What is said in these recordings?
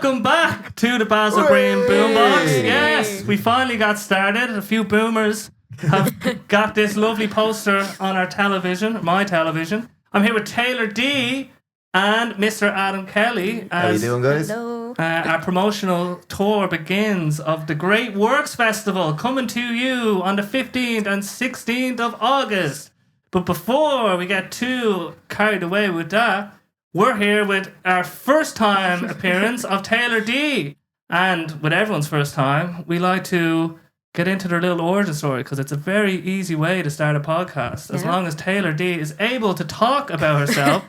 Welcome back to the Basil Breen Boombox. Yes, we finally got started. A few boomers have got this lovely poster on our television, my television. I'm here with Taylor D and Mr. Adam Kelly. How you doing, guys? Hello. Our promotional tour begins of the Great Works Festival coming to you on the 15th and 16th of August. But before we get too carried away with that, we're here with our first time appearance of Taylor D. And with everyone's first time, we like to get into their little origin story because it's a very easy way to start a podcast. As long as Taylor D is able to talk about herself.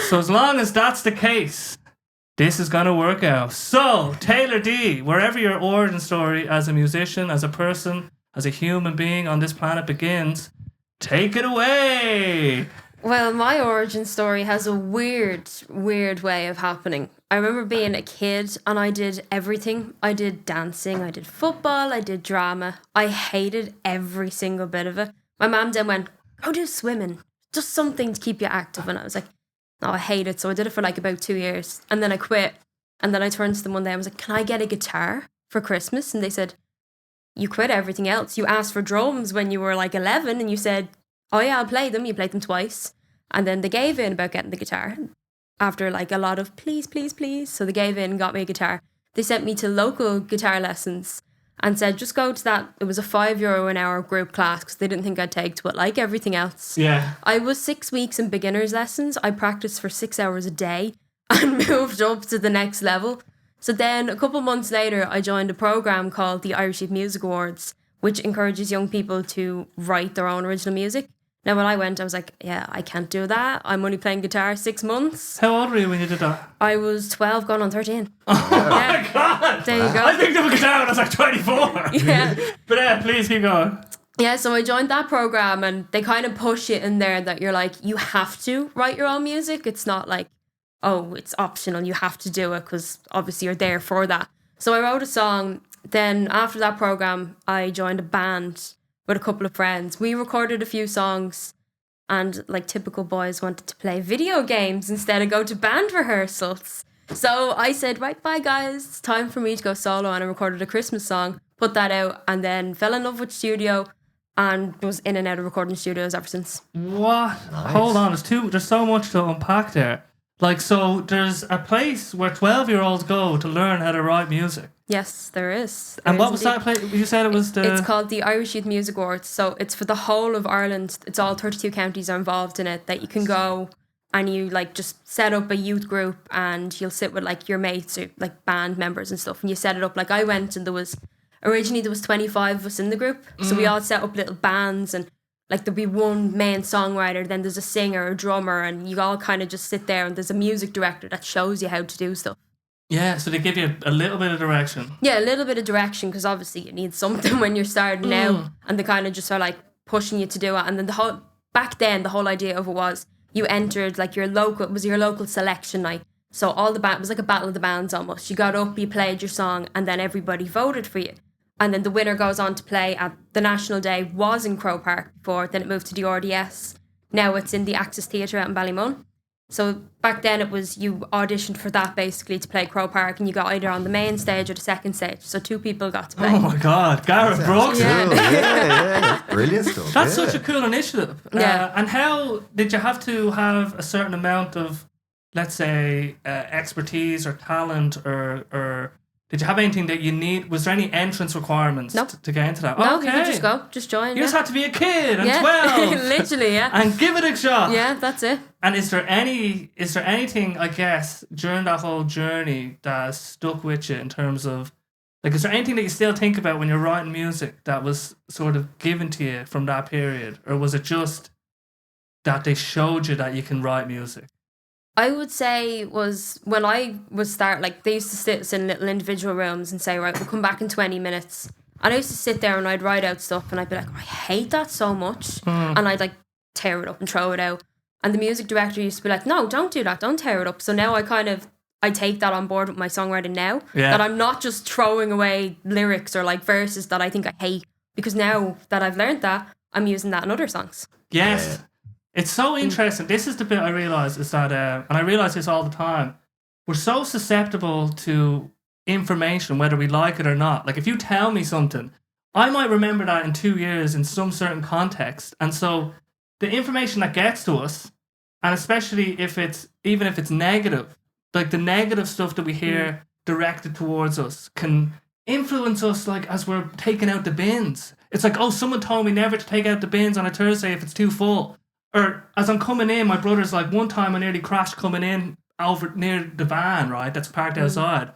So as long as that's the case, this is going to work out. So, Taylor D, wherever your origin story as a musician, as a person, as a human being on this planet begins, take it away. Well, my origin story has a weird way of happening. I remember being a kid and I did everything. I did dancing, I did football, I did drama. I hated every single bit of it. My mum then went, go do swimming. Just something to keep you active. And I was like, no, I hate it. So I did it for like about 2 years. And then I quit. And then I turned to them one day and was like, can I get a guitar for Christmas? And they said, you quit everything else. You asked for drums when you were like 11 and you said, oh yeah, I'll play them. You played them twice. And then they gave in about getting the guitar after like a lot of please, please, please. So they gave in and got me a guitar. They sent me to local guitar lessons and said, just go to that. It was a €5 an hour group class because they didn't think I'd take to it like everything else. Yeah. I was 6 weeks in beginners lessons. I practiced for 6 hours a day and moved up to the next level. So then a couple months later, I joined a program called the Irish Youth Music Awards, which encourages young people to write their own original music. Now, when I went, I was like, yeah, I can't do that. I'm only playing guitar 6 months. How old were you when you did that? I was 12 going on 13. Oh my God. There you go. I picked up a guitar when I was like 24. Yeah. But please keep going. Yeah, so I joined that program and they kind of push it in there that you're like, you have to write your own music. It's not like, oh, it's optional. You have to do it because obviously you're there for that. So I wrote a song. Then after that program, I joined a band with a couple of friends. We recorded a few songs and like typical boys wanted to play video games instead of go to band rehearsals. So I said, right, bye guys, it's time for me to go solo, and I recorded a Christmas song, put that out, and then fell in love with studio and was in and out of recording studios ever since. What? Nice. Hold on, there's so much to unpack there. Like, so there's a place where 12-year-olds go to learn how to write music. Yes, there is. And what was that place? You said it was the... It's called the Irish Youth Music Awards. So it's for the whole of Ireland. It's all 32 counties are involved in it, that you can go and you like just set up a youth group and you'll sit with like your mates or like band members and stuff, and you set it up. Like I went and there was 25 of us in the group. So we all set up little bands and like there'll be one main songwriter, then there's a singer, a drummer, and you all kind of just sit there and there's a music director that shows you how to do stuff. Yeah, so they give you a little bit of direction. Yeah, a little bit of direction because obviously you need something when you're starting out, and they kind of just are like pushing you to do it. And then the whole idea of it was you entered like your local selection night. So all the band, it was like a battle of the bands almost. You got up, you played your song, and then everybody voted for you. And then the winner goes on to play at the National Day. Was in Croke Park before, then it moved to the RDS. Now it's in the Axis Theatre out in Ballymun. So back then it was you auditioned for that basically to play Croke Park, and you got either on the main stage or the second stage. So 2 people got to play. Oh my God, Gareth Brooks. Yeah. Cool. Yeah, that's brilliant stuff. That's such a cool initiative. Yeah. And how did you have to have a certain amount of, let's say, expertise or talent or did you have anything that you need? Was there any entrance requirements Nope. to get into that? No, Okay. you could just go, just join. You just had to be a kid and yeah. 12 Literally, yeah. and give it a shot. Yeah, that's it. And is there anything, I guess, during that whole journey that stuck with you in terms of, like, is there anything that you still think about when you're writing music that was sort of given to you from that period? Or was it just that they showed you that you can write music? I would say was when I would start, like they used to sit us in little individual rooms and say, right, we'll come back in 20 minutes. And I used to sit there and I'd write out stuff and I'd be like, I hate that so much. And I'd like tear it up and throw it out. And the music director used to be like, no, don't do that. Don't tear it up. So now I take that on board with my songwriting now. Yeah. That I'm not just throwing away lyrics or like verses that I think I hate. Because now that I've learned that, I'm using that in other songs. Yes. It's so interesting. This is the bit I realise is that, and I realise this all the time, we're so susceptible to information, whether we like it or not. Like if you tell me something, I might remember that in 2 years in some certain context. And so the information that gets to us, and especially if it's negative, like the negative stuff that we hear directed towards us can influence us, like as we're taking out the bins. It's like, oh, someone told me never to take out the bins on a Thursday if it's too full. Or as I'm coming in, my brother's like, one time I nearly crashed coming in over near the van, right, that's parked outside.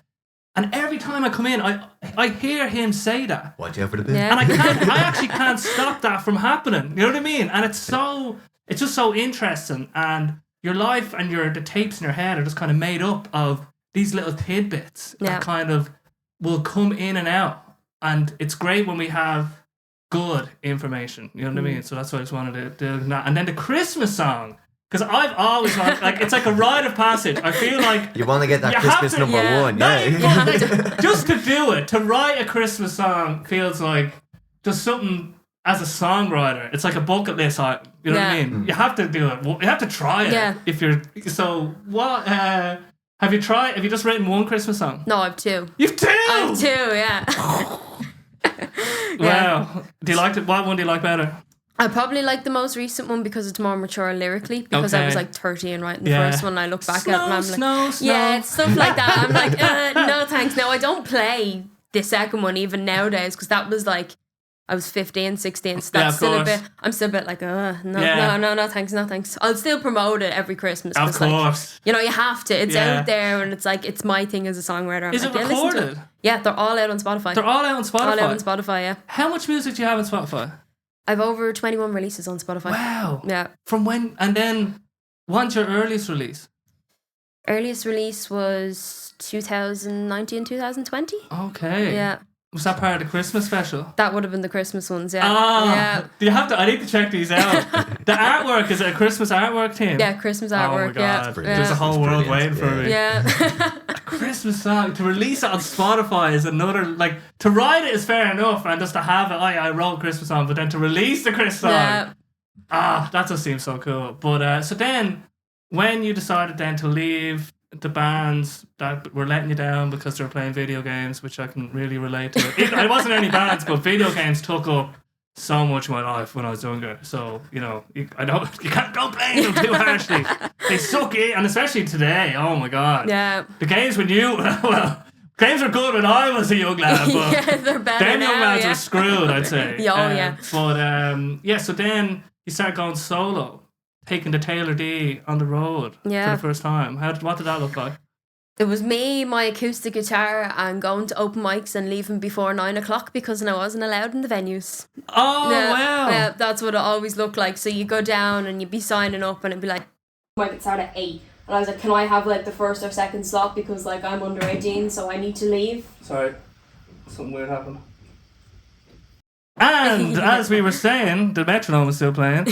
And every time I come in, I hear him say that. Watch out for the bin. Yeah. And I actually can't stop that from happening. You know what I mean? And it's just so interesting. And your life and the tapes in your head are just kind of made up of these little tidbits that kind of will come in and out. And it's great when we have good information. You know what I mean? So that's why I just wanted to do that. And then the Christmas song. Because I've always like it's like a rite of passage. I feel like you want to get that Christmas number one, just to do it, to write a Christmas song feels like just something as a songwriter. It's like a bucket list. You know what I mean? You have to do it. You have to try it. Yeah. If you're what have you tried? Have you just written one Christmas song? No, I've two. You've two. I have two. Yeah. Wow. Do you like it? What one do you like better? I probably like the most recent one because it's more mature lyrically. Because I was like 30 and writing the first one, and I look back at it and I'm like, yeah, it's stuff like that. I'm like, no thanks. No, I don't play the second one even nowadays because that was like I was 15, 16, so that's still a bit. I'm still a bit like, no thanks, no thanks. I'll still promote it every Christmas. Of course, like, you know, you have to. It's out there, and it's like it's my thing as a songwriter. Is it recorded? Yeah, they're all out on Spotify. They're all out on Spotify. All out on Spotify. Yeah. How much music do you have on Spotify? I've over 21 releases on Spotify. Wow. Yeah. From when? And then, when's your earliest release? Earliest release was 2019, 2020. Okay. Yeah. Was that part of the Christmas special? That would have been the Christmas ones, yeah. Yeah. Do you have to? I need to check these out. The artwork, is it a Christmas artwork team? Yeah, Christmas artwork. Oh my God. Yeah. There's a whole world waiting for me. Yeah. A Christmas song to release it on Spotify is another, like, to write it is fair enough, and just to have it. I wrote a Christmas song, but then to release the Christmas song, that just seems so cool. But so then, when you decided then to leave the bands that were letting you down because they were playing video games, which I can really relate to. It wasn't any bands, but video games took up so much of my life when I was younger. So, you know, you don't blame them too harshly. They suck it, and especially today. Oh my God. Yeah. The games when games were good when I was a young lad, but yeah, they're better them young now, lads were screwed, I'd say. Yeah. But so then you start going solo. Taking the Taylor D on the road for the first time. What did that look like? It was me, my acoustic guitar, and going to open mics and leaving before 9 o'clock because I wasn't allowed in the venues. Oh, wow. Yeah, that's what it always looked like. So you go down and you'd be signing up and it'd be like, might could start at 8. And I was like, can I have like the first or second slot because like I'm under 18, so I need to leave. Sorry, something weird happened. And as we were saying, the metronome was still playing,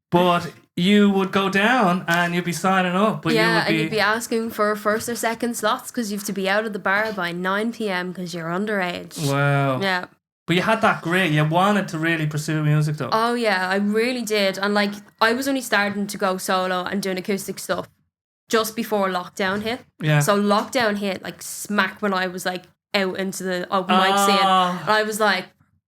but you would go down and you'd be signing up. But you'd be asking for first or second slots because you have to be out of the bar by 9 p.m. because you're underage. Wow. Yeah. But you had that grit. You wanted to really pursue music though. Oh yeah, I really did. And like, I was only starting to go solo and doing acoustic stuff just before lockdown hit. Yeah. So lockdown hit like smack when I was like out into the open mic scene. And I was like,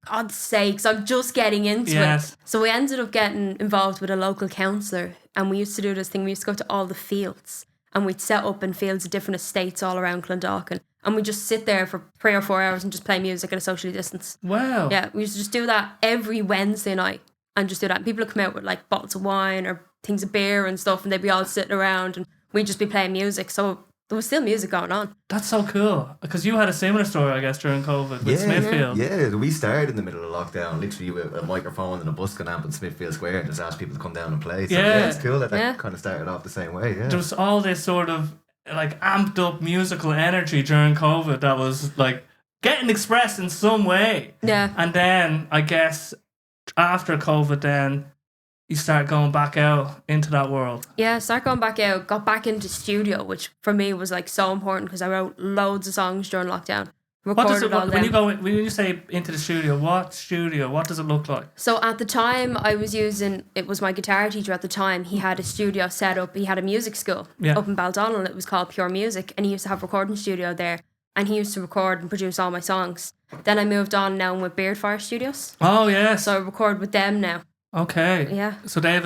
God's sakes, I'm just getting into it. So we ended up getting involved with a local councillor, and we used to do this thing. We used to go to all the fields, and we'd set up in fields of different estates all around Clondalkin, and we'd just sit there for 3 or 4 hours and just play music at a socially distance. Wow. Yeah, we used to just do that every Wednesday night and just do that. And people would come out with like bottles of wine or things of beer and stuff, and they'd be all sitting around, and we'd just be playing music. So there was still music going on. That's so cool. Because you had a similar story, I guess, during COVID with Smithfield. Yeah, we started in the middle of lockdown, literally with a microphone and a busking amp in Smithfield Square and just asked people to come down and play. So it's cool that kind of started off the same way, There was all this sort of like amped up musical energy during COVID that was like getting expressed in some way. Yeah. And then, I guess, after COVID then, you start going back out into that world. Yeah, start going back out, got back into studio, which for me was like so important because I wrote loads of songs during lockdown. Recorded all them. When you say into the studio? What does it look like? So at the time I was it was my guitar teacher at the time. He had a studio set up. He had a music school up in Baldonnel. It was called Pure Music, and he used to have a recording studio there. And he used to record and produce all my songs. Then I moved on now with Beardfire Studios. Oh, yes. So I record with them now. Okay. Yeah. So they have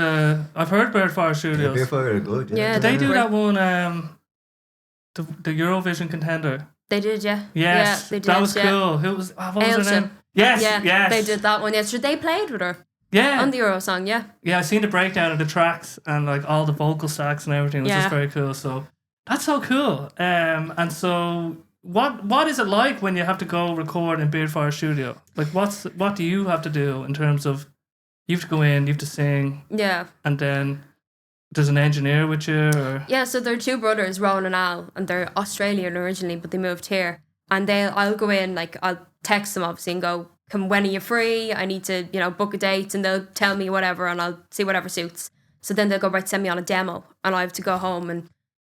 I've heard Beardfire Studios. Yeah, Beardfire are good. Yeah, Did they do that one, the Eurovision contender? They did, yeah. Yes. Yeah, they did. That was cool. What was her name? Yes, yes. They did that one. Yes, they played with her. Yeah. On the Euro song, yeah. Yeah, I've seen the breakdown of the tracks and like all the vocal stacks and everything. It was just very cool. So that's so cool. And so what is it like when you have to go record in Beardfire Studio? Like what do you have to do in terms of you have to go in, you have to sing. Yeah. And then there's an engineer with you or? Yeah, so they're two brothers, Rowan and Al, and they're Australian originally, but they moved here. And I'll go in, like I'll text them obviously and go, when are you free? I need to, book a date, and they'll tell me whatever and I'll see whatever suits. So then they'll go, right, send me on a demo, and I have to go home. And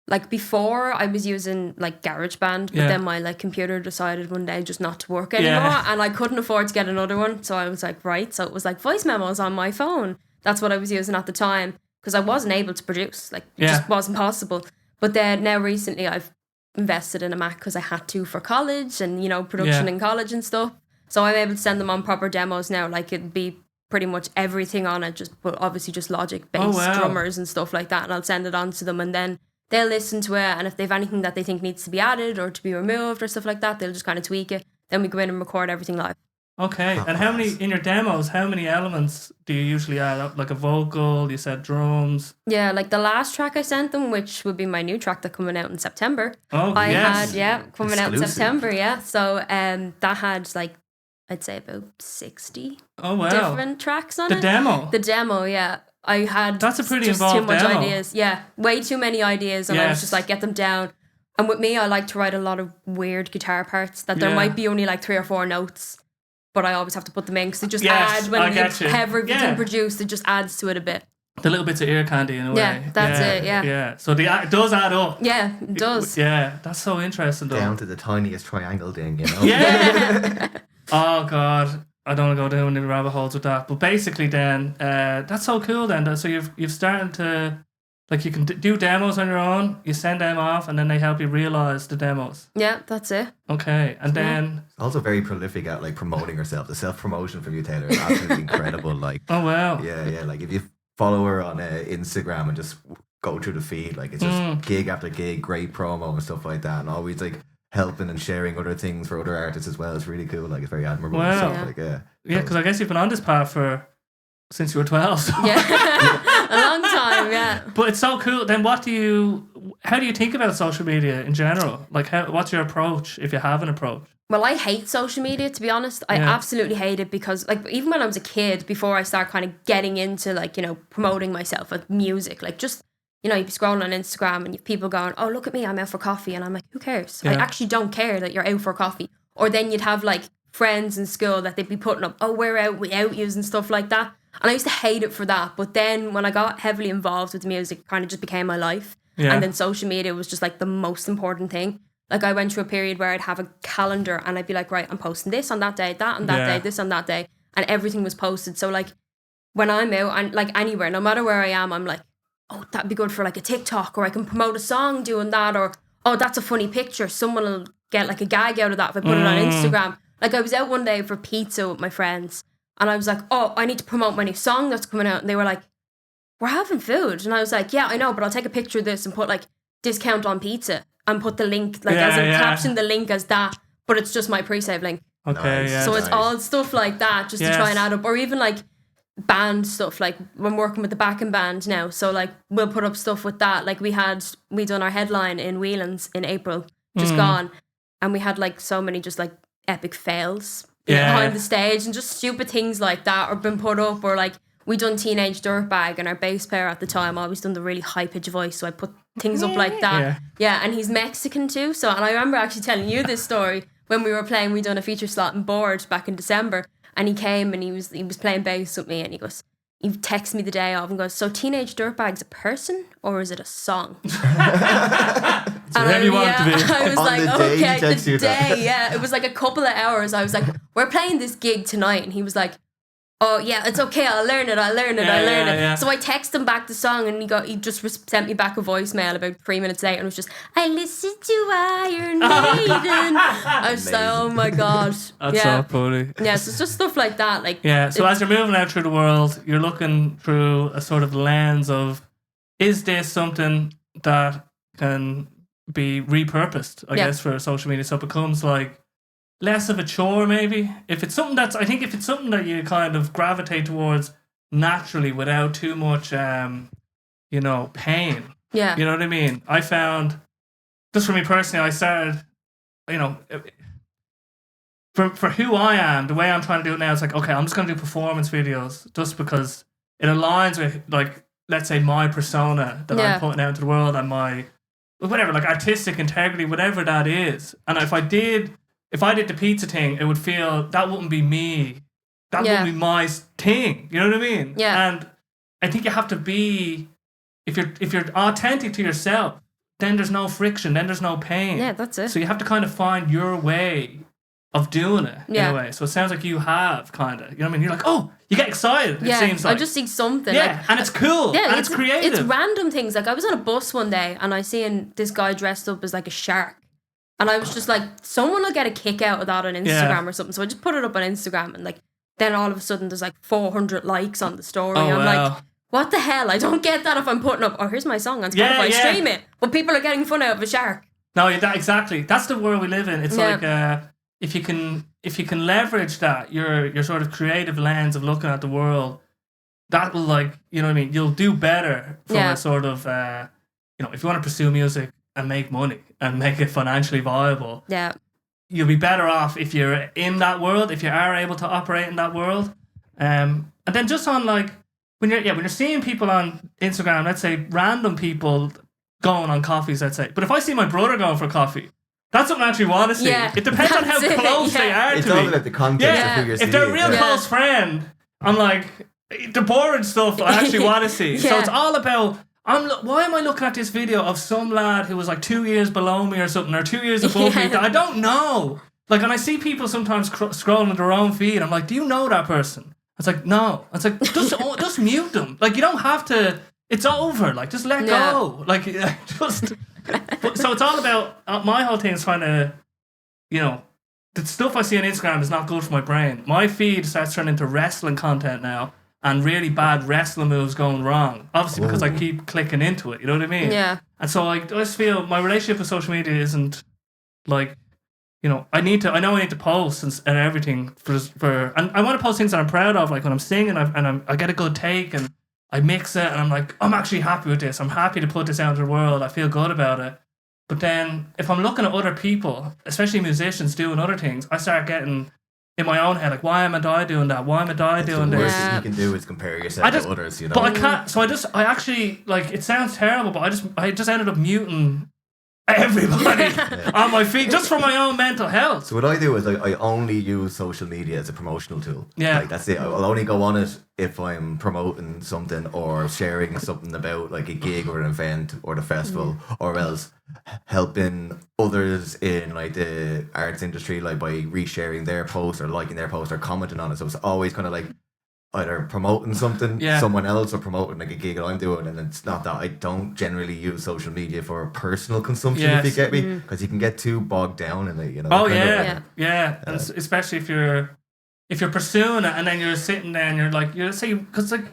like before I was using like GarageBand, but then my like computer decided one day just not to work anymore, and I couldn't afford to get another one. So I was like, right, so it was like voice memos on my phone. That's what I was using at the time, because I wasn't able to produce, like it just wasn't possible. But then now recently I've invested in a Mac because I had to for college and production in college and stuff. So I'm able to send them on proper demos now. Like it'd be pretty much everything on it, but obviously just Logic, bass, drummers and stuff like that. And I'll send it on to them, and then they'll listen to it. And if they've anything that they think needs to be added or to be removed or stuff like that, they'll just kind of tweak it. Then we go in and record everything live. Okay. And how many elements do you usually add up? Like a vocal, you said drums. Yeah, like the last track I sent them, which would be my new track that's coming out in September. Oh, yes. Coming out in September, yeah. So that had like, I'd say about 60 different tracks on it. The demo, yeah. I had That's a pretty just involved too much demo. ideas. Yeah, way too many ideas, and I was just like, get them down. And with me, I like to write a lot of weird guitar parts that there might be only like 3 or 4 notes, but I always have to put them in because they just add when you have everything produced. It just adds to it a bit. The little bits of ear candy in a way. Yeah, that's it. Yeah. Yeah. So it does add up. Yeah, it does. Yeah, that's so interesting though. Down to the tiniest triangle thing, Yeah. Oh God. I don't want to go down in the rabbit holes with that, but basically, then that's so cool. Then, so you've started to like you can do demos on your own. You send them off, and then they help you realize the demos. Yeah, that's it. Okay, and then also very prolific at like promoting herself. The self promotion from you, Taylor, is absolutely incredible. Like, oh wow, yeah. Like if you follow her on Instagram and just go through the feed, like it's just gig after gig, great promo and stuff like that, and always like helping and sharing other things for other artists as well. It's really cool. Like it's very admirable. Wow. Stuff. Like, yeah, because I guess you've been on this path since you were 12. So. Yeah, a long time. Yeah, but it's so cool. Then how do you think about social media in general? Like, what's your approach if you have an approach? Well, I hate social media, to be honest. I absolutely hate it because, like, even when I was a kid, before I start kind of getting into, like, promoting myself with music, like, just, you'd be scrolling on Instagram and you've people going, oh, look at me, I'm out for coffee. And I'm like, who cares? I actually don't care that you're out for coffee. Or then you'd have, like, friends in school that they'd be putting up, oh, we're out without you and stuff like that. And I used to hate it for that. But then when I got heavily involved with music, it kind of just became my life. Yeah. And then social media was just, like, the most important thing. Like, I went through a period where I'd have a calendar and I'd be like, right, I'm posting this on that day, that on that day, this on that day. And everything was posted. So, like, when I'm out and, like, anywhere, no matter where I am, I'm like, oh, that'd be good for, like, a TikTok, or I can promote a song doing that, or, oh, that's a funny picture. Someone will get, like, a gag out of that if I put it on Instagram. Like, I was out one day for pizza with my friends and I was like, oh, I need to promote my new song that's coming out. And they were like, we're having food. And I was like, yeah, I know, but I'll take a picture of this and put, like, discount on pizza. And put the link, like, caption the link as that, but it's just my pre-save link. Okay, nice. So it's all stuff like that, just to try and add up. Or even, like, band stuff, like, I'm working with the backing band now, so, like, we'll put up stuff with that. Like, we done our headline in Whelan's in April, just gone, and we had, like, so many just, like, epic fails behind the stage, and just stupid things like that, or been put up, or, like, we done Teenage Dirtbag, and our bass player at the time always done the really high-pitched voice, so I put things up like that. Yeah, and he's Mexican too, so, and I remember actually telling you this story when we were playing, we done a feature slot in Board back in December, and he came and he was playing bass with me, and he goes, he texts me the day of and goes, "So Teenage Dirtbag's a person or is it a song?" So whatever you want it to be. I was On like, the day he okay, texts the you that. day, yeah. It was like a couple of hours. I was like, "We're playing this gig tonight," and he was like, "Oh yeah, it's okay. I'll learn it. Yeah. So I texted him back the song, and he just sent me back a voicemail about 3 minutes later, and it was just, "I listened to Iron Maiden." I was like, "Oh my god, That's so funny. yeah." So it's just stuff like that, like Yeah, so as you're moving out through the world, you're looking through a sort of lens of, is this something that can be repurposed, I guess, for social media? So it becomes like less of a chore, maybe. If it's something that you kind of gravitate towards naturally without too much, pain. yeah, You know what I mean? I found, just for me personally, I started, for who I am, the way I'm trying to do it now, it's like, okay, I'm just going to do performance videos just because it aligns with, like, let's say my persona that I'm putting out into the world and my, whatever, like artistic integrity, whatever that is. And if I did the pizza thing, it would feel, that wouldn't be me. That wouldn't be my thing. You know what I mean? Yeah. And I think you have to be, if you're authentic to yourself, then there's no friction, then there's no pain. yeah, that's it. So you have to kind of find your way of doing it in a way. So it sounds like you have kind of, you know what I mean? You're like, oh, you get excited. Yeah, it seems like. I just see something. Yeah, like, and it's cool. yeah, and it's creative. It's random things. Like I was on a bus one day and I seen this guy dressed up as like a shark. And I was just like, someone will get a kick out of that on Instagram or something. So I just put it up on Instagram and like, then all of a sudden there's like 400 likes on the story. Oh, I'm wow. like, what the hell? I don't get that if I'm putting up, oh, here's my song on Spotify, stream it. But people are getting fun out of a shark. No, exactly. That's the world we live in. It's like, if you can leverage that, your sort of creative lens of looking at the world, that will, like, you know what I mean? You'll do better from a sort of, if you want to pursue music and make money and make it financially viable. Yeah. You'll be better off if you're in that world, if you are able to operate in that world. And then just on like, when you're seeing people on Instagram, let's say random people going on coffees, let's say. But if I see my brother going for coffee, that's something I actually want to see. Yeah, it depends on how close they are It's to me. all about the context of who you're seeing. If they're a real close friend, I'm like, the boring stuff I actually want to see. So it's all about, why am I looking at this video of some lad who was like 2 years below me or something, or 2 years above me that I don't know? Like, and I see people sometimes scrolling their own feed, I'm like, do you know that person? It's like, no. It's like, just mute them. Like, you don't have to, it's over. Like, just let go. Like, just... So it's all about, my whole thing is trying to, the stuff I see on Instagram is not good for my brain. My feed starts turning into wrestling content now, and really bad wrestling moves going wrong. Obviously because I keep clicking into it, you know what I mean? Yeah. And so I just feel my relationship with social media isn't like, I know I need to post and everything and I want to post things that I'm proud of, like when I'm singing I get a good take and I mix it and I'm like, I'm actually happy with this. I'm happy to put this out into the world. I feel good about it. But then if I'm looking at other people, especially musicians doing other things, I start getting in my own head, like, why am I doing that? Why am I doing the this? worst thing you can do is compare yourself to others, But I can't. So I actually, like, it sounds terrible, but I just ended up muting everybody on my feed just for my own mental health. So what I do is I only use social media as a promotional tool. Yeah. Like that's it. I'll only go on it if I'm promoting something or sharing something about like a gig or an event or the festival, or else helping others in like the arts industry, like by resharing their post or liking their post or commenting on it. So it's always kind of like either promoting something, someone else, or promoting like a gig that I'm doing. And it's not that I don't generally use social media for personal consumption, if you get me, because you can get too bogged down in it, Oh and especially if you're pursuing it and then you're sitting there and you're say, because like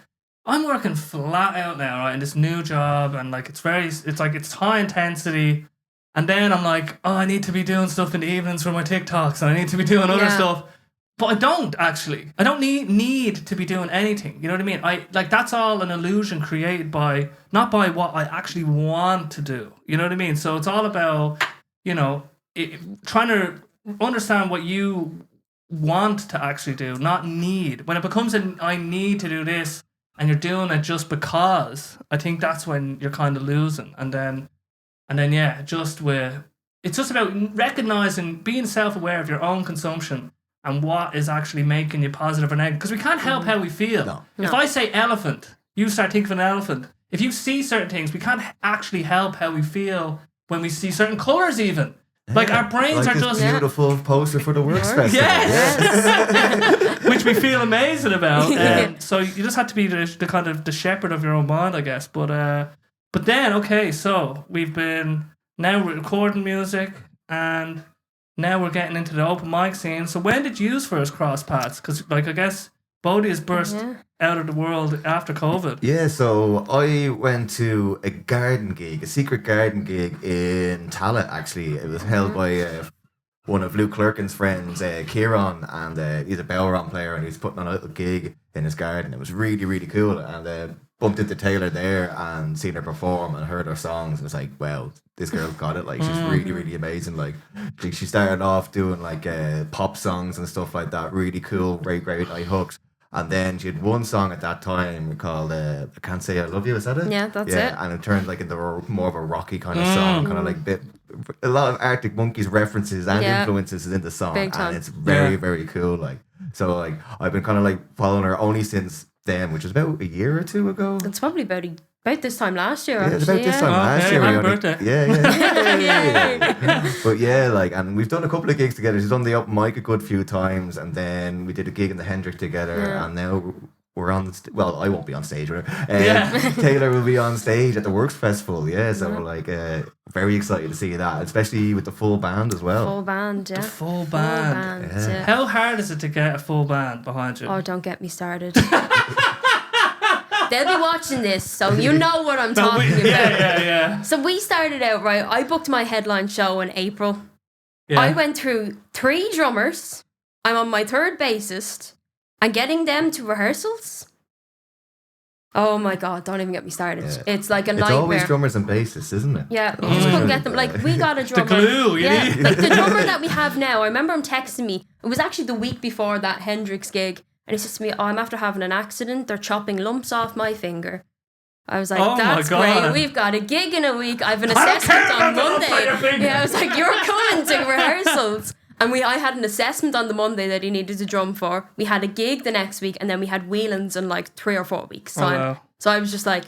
I'm working flat out now, right, in this new job, and like it's high intensity, and then I'm like, oh, I need to be doing stuff in the evenings for my TikToks, and I need to be doing other stuff. But I don't actually. I don't need to be doing anything. You know what I mean? That's all an illusion created by, not by what I actually want to do. You know what I mean? So it's all about, trying to understand what you want to actually do, not need. When it becomes I need to do this, and you're doing it just because, I think that's when you're kind of losing. And then it's just about recognizing, being self-aware of your own consumption, and what is actually making you positive or negative. Because we can't help how we feel. No. If I say elephant, you start thinking of an elephant. If you see certain things, we can't actually help how we feel when we see certain colours even. Like our brains like are this just... beautiful poster for the Works Festival. Yes! Which we feel amazing about. So you just have to be the kind of the shepherd of your own mind, I guess. But then, okay, so we've been now recording music and now we're getting into the open mic scene. So when did you first cross paths? Because like I guess Bodhi has burst out of the world after COVID. Yeah, so I went to a garden gig, a secret garden gig in Tallaght, actually. It was held by one of Luke Clerkin's friends, Kieran, and he's a Bowron player, and he's putting on a little gig in his garden. It was really, really cool, and bumped into Taylor there and seen her perform and heard her songs, and was like, wow, this girl's got it. Like, she's really, really amazing. Like, she started off doing like pop songs and stuff like that, really cool, great night hooks. And then she had one song at that time called I Can't Say I Love You, is that it? Yeah, that's it. And it turned like into more of a rocky kind of song, kind of like a lot of Arctic Monkeys references and influences in the song. Big time. And it's very, very cool. Like, so like I've been kind of like following her only since then, which was about a year or two ago. It's probably about this time last year. Yeah, it's about this time last year. Happy birthday. Yeah. But yeah, like, and we've done a couple of gigs together. She's done the open mic a good few times, and then we did a gig in the Hendrick together, and now we're on. Well, I won't be on stage with her. Taylor will be on stage at the Works Festival. Yeah, so we're like very excited to see that, especially with the full band as well. Full band, yeah. The full band. Yeah. How hard is it to get a full band behind you? Oh, don't get me started. They'll be watching this, so you know what I'm talking about. Yeah. So we started out, right, I booked my headline show in April. Yeah. I went through 3 drummers. I'm on my 3rd bassist. And getting them to rehearsals? Oh my God, don't even get me started. Yeah. It's like a It's nightmare. always drummers and bassists, isn't it? Yeah, you just couldn't get them. Like, we got a drummer. glue, you need. Like the drummer that we have now, I remember him texting me. It was actually the week before that Hendrix gig. And he says to me, oh, I'm after having an accident. They're chopping lumps off my finger. I was like, Oh my that's God. great. We've got a gig in a week. I have an assessment on Monday. Yeah, I was like, you're coming to rehearsals. And I had an assessment on the Monday that he needed to drum for. We had a gig the next week, and then we had wheelings in like 3 or 4 weeks time. wow. So I was just like,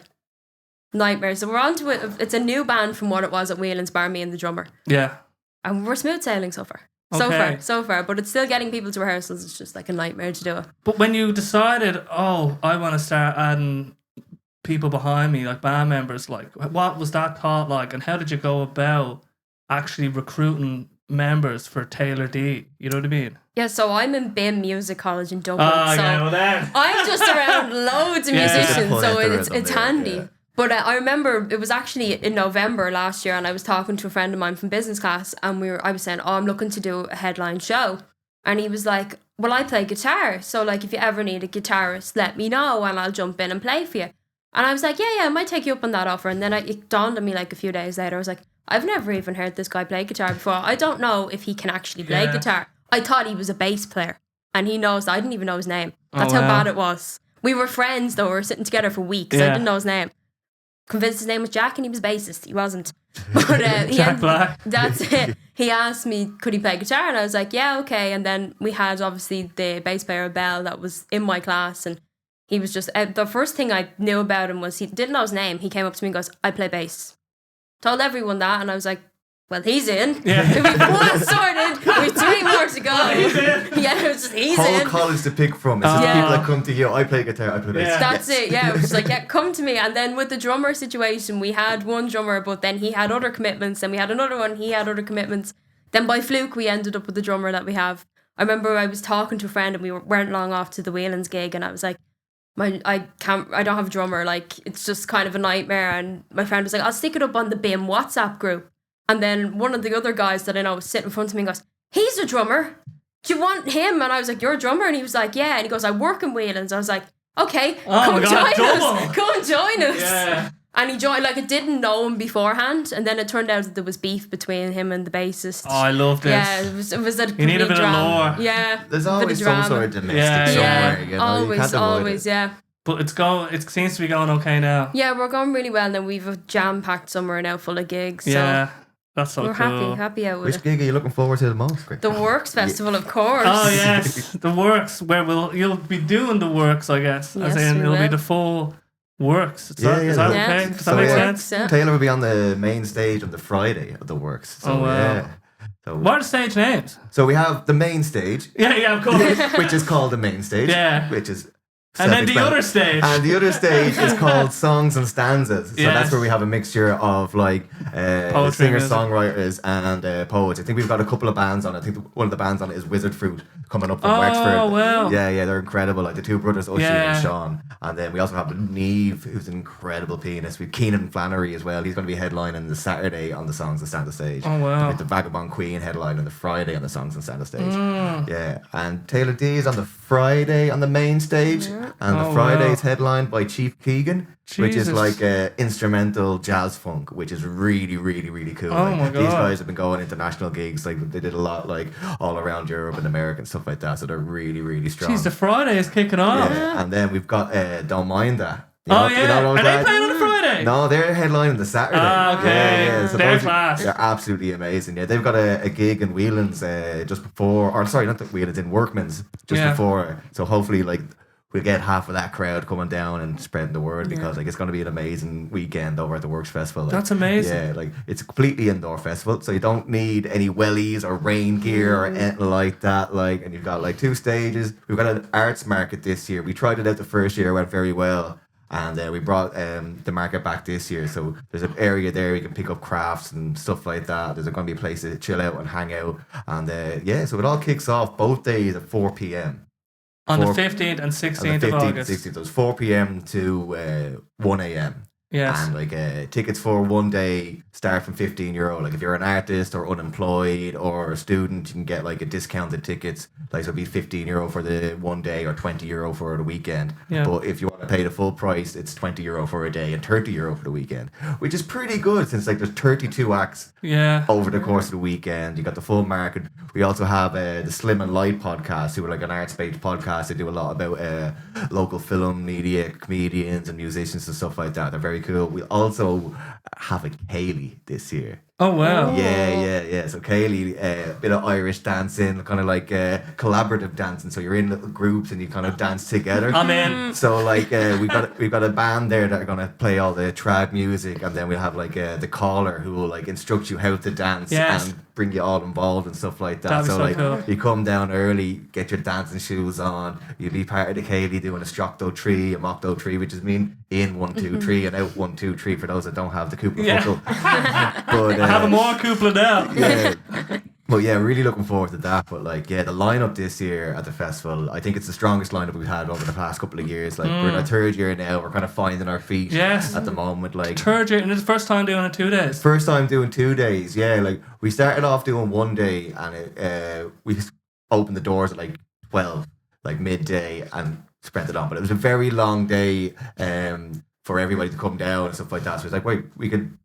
nightmare. So we're on to it. It's a new band from what it was at Whelan's, bar me and the drummer. Yeah. And we're smooth sailing so far. Okay. So far. But it's still getting people to rehearsals. It's just like a nightmare to do it. But when you decided, oh, I want to start adding people behind me, like band members, like what was that thought like, and how did you go about actually recruiting members for Taylor D? You know what I mean? Yeah, so I'm in BIM Music College in Dublin. Oh, so yeah, well then. I'm just around loads of musicians, so it's handy. Yeah. But I remember it was actually in November last year, and I was talking to a friend of mine from business class, and I was saying, oh, I'm looking to do a headline show. And he was like, well, I play guitar, so like if you ever need a guitarist, let me know and I'll jump in and play for you. And I was like, yeah, I might take you up on that offer. And then it dawned on me like a few days later, I was like, I've never even heard this guy play guitar before. I don't know if he can actually play guitar. I thought he was a bass player, and he knows. I didn't even know his name. That's how bad it was. We were friends though. We were sitting together for weeks. I didn't know his name. Convinced his name was Jack, and he was bassist. He wasn't. But Jack Black. That's it. He asked me, could he play guitar? And I was like, yeah, okay. And then we had obviously the bass player Bell that was in my class, and he was just the first thing I knew about him was he didn't know his name. He came up to me and goes, I play bass. Told everyone that, and I was like, well, he's in. Yeah. We've 1 sorted. We've 3 more to go. Yeah, it was just, he's Whole in. college to pick from. It's just people that come to you. I play guitar. I play bass. Yeah. That's it, yeah. It was just like, yeah, come to me. And then with the drummer situation, we had one drummer, but then he had other commitments. Then we had another one, he had other commitments. Then by fluke, we ended up with the drummer that we have. I remember I was talking to a friend, and we weren't long off to the Whelan's gig, and I was like, I don't have a drummer. Like, it's just kind of a nightmare. And my friend was like, I'll stick it up on the BIM WhatsApp group. And then one of the other guys that I know was sitting in front of me and goes, he's a drummer. Do you want him? And I was like, you're a drummer? And he was like, yeah. And he goes, I work in Whelan's. I was like, okay, come join us. Come join us. Yeah. And he joined, like, I didn't know him beforehand. And then it turned out that there was beef between him and the bassist. Oh, I love this. Yeah, it was a You need a bit drama. of lore. Yeah. There's bit of always some drama. sort of domestic Yeah. somewhere. You know? You always, can't avoid always, it. yeah. But it seems to be going okay now. Yeah, we're going really well. Now we've a jam-packed summer now full of gigs. Yeah. So That's so We're cool. happy out with Which it. gig are you looking forward to the most, Greg? The Works Festival, of course. Oh yes, the works where you'll be doing the works, I guess. As Yes, in, we it'll be will. the full works. Is Yeah, that, yeah, is that yeah. okay? Yeah. Does that So, make yeah. sense? Yeah. Taylor will be on the main stage on the Friday of the works. So, Oh, wow. yeah. So, What are the stage names? so we have the main stage, Yeah, of course. which is called the main stage. Yeah. Which is And then the other self-explanatory. stage. And the other stage is called Songs and Stanzas. So Yes. that's where we have a mixture of like Poetry, music. singer-songwriters and poets. I think we've got a couple of bands on it. I think one of the bands on it is Wizard Fruit coming up from Oh, Wexford. wow. Yeah, they're incredible. Like the two brothers, Oisin Yeah. and Sean. And then we also have Neve, who's an incredible pianist. We've Keenan Flannery as well. He's going to be headlining the Saturday on the Songs and Stanza stage. Oh, wow. With the Vagabond Queen headlining the Friday on the Songs and Stanza stage. Mm. Yeah, and Taylor D is on the Friday on the main stage, and the Oh, Friday is wow. headlined by Chief Keegan, which is Jesus. like instrumental jazz funk, which is really, really, really cool. Oh Like, my These God. guys have been going international gigs, like they did a lot, like all around Europe and America and stuff like that. So they're really, really strong. Jeez, the Friday is kicking off. Yeah, and then we've got Don't Mind That. Oh yeah, those are they lads? playing on a Friday? No, they're headlining the Saturday. Ah, okay. So They're those- class. They're absolutely amazing. Yeah, they've got a gig in Whelan's just before, or sorry, not the Whelan's, in Workman's just Yeah. before. So hopefully, like, we'll get half of that crowd coming down and spreading the word because like it's going to be an amazing weekend over at the Works Festival. Like, That's amazing. Yeah, like it's a completely indoor festival, so you don't need any wellies or rain gear or anything like that. Like, and you've got like 2 stages. We've got an arts market this year. We tried it out the first year, it went very well. And we brought the market back this year. So there's an area there you can pick up crafts and stuff like that. There's going to be a place to chill out and hang out. And so it all kicks off both days at 4 p.m. On the Four- 15th and On the 16th 15th of and August. 16th. So it's 4 p.m. to 1 a.m. Yes. And like tickets for one day start from €15. Like if you're an artist or unemployed or a student, you can get like a discounted tickets. Like so it'd be €15 for the one day or €20 for the weekend. Yeah. But if you want to pay the full price, it's €20 for a day and €30 for the weekend, which is pretty good since like there's 32 acts Yeah. over the course of the weekend. You got the full market. We also have the Slim and Light podcast, who are like an arts-based podcast. They do a lot about local film, media, comedians, and musicians and stuff like that. They're very cool. We also have a Kaylee this year. Oh wow. Yeah. So Kaylee, a bit of Irish dancing, kind of like collaborative dancing. So you're in little groups and you kind of dance together. I'm in. So like we've got a band there that are gonna play all the trad music, and then we'll have like the caller who will like instruct you how to dance Yes. and bring you all involved and stuff like that. That'd be so like cool. you come down early, get your dancing shoes on, you'll be part of the Kaylee doing a Strocto tree, a Mockto tree, which is mean in 1, 2, 3 and out 1, 2, 3 for those that don't have the Cooper Yeah. Fuckle. But I have a more couplet now. yeah. But yeah, really looking forward to that. But like, yeah, the lineup this year at the festival, I think it's the strongest lineup we've had over the past couple of years. Like, we're in our 3rd year now. We're kind of finding our feet Yes. at the moment. Like, Third year, and it's the first time doing it 2 days. first time doing 2 days. Yeah, like we started off doing 1 day, and we opened the doors at like 12, like midday, and spread it on. But it was a very long day for everybody to come down and stuff like that. So it's like, wait, we could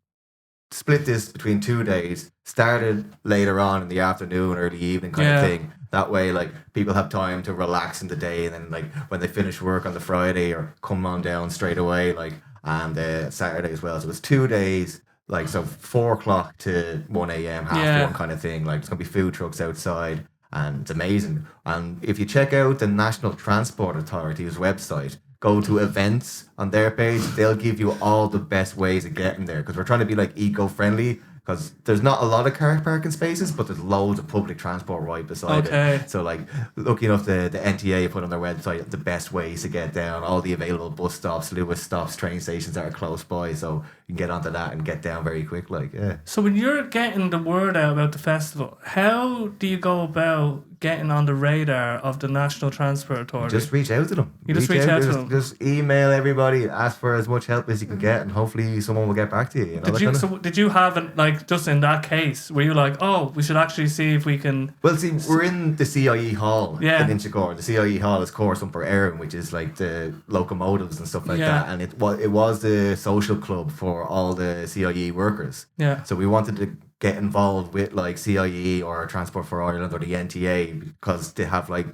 split this between 2 days, started later on in the afternoon, early evening kind Yeah. of thing. That way, like, people have time to relax in the day, and then, like, when they finish work on the Friday or come on down straight away, like, and Saturday as well. So it's 2 days, like, so 4 o'clock to 1 a.m., half Yeah. 1 kind of thing. Like, there's going to be food trucks outside, and it's amazing. And if you check out the National Transport Authority's website, go to events on their page, they'll give you all the best ways of getting there, because we're trying to be like eco-friendly, because there's not a lot of car parking spaces, but there's loads of public transport right beside Okay. it. So like, lucky enough, the NTA put on their website the best ways to get down, all the available bus stops, Lewis stops, train stations that are close by, so you can get onto that and get down very quick. Like, yeah. So when you're getting the word out about the festival, how do you go about getting on the radar of the National Transport Authority? Just reach out to them. You just reach out to them. Just email everybody, ask for as much help as you can get, and hopefully someone will get back to you. You know, that Did you kind of- so did you have it like just in that case were you like, oh, we should actually see if we can? Well, see, we're in the CIE Hall Yeah. in Inchicore. The CIE Hall is Course for Erin, which is like the locomotives and stuff like Yeah. that. And it was the social club for all the CIE workers. Yeah. So we wanted to get involved with like CIE or Transport for Ireland or the NTA, because they have like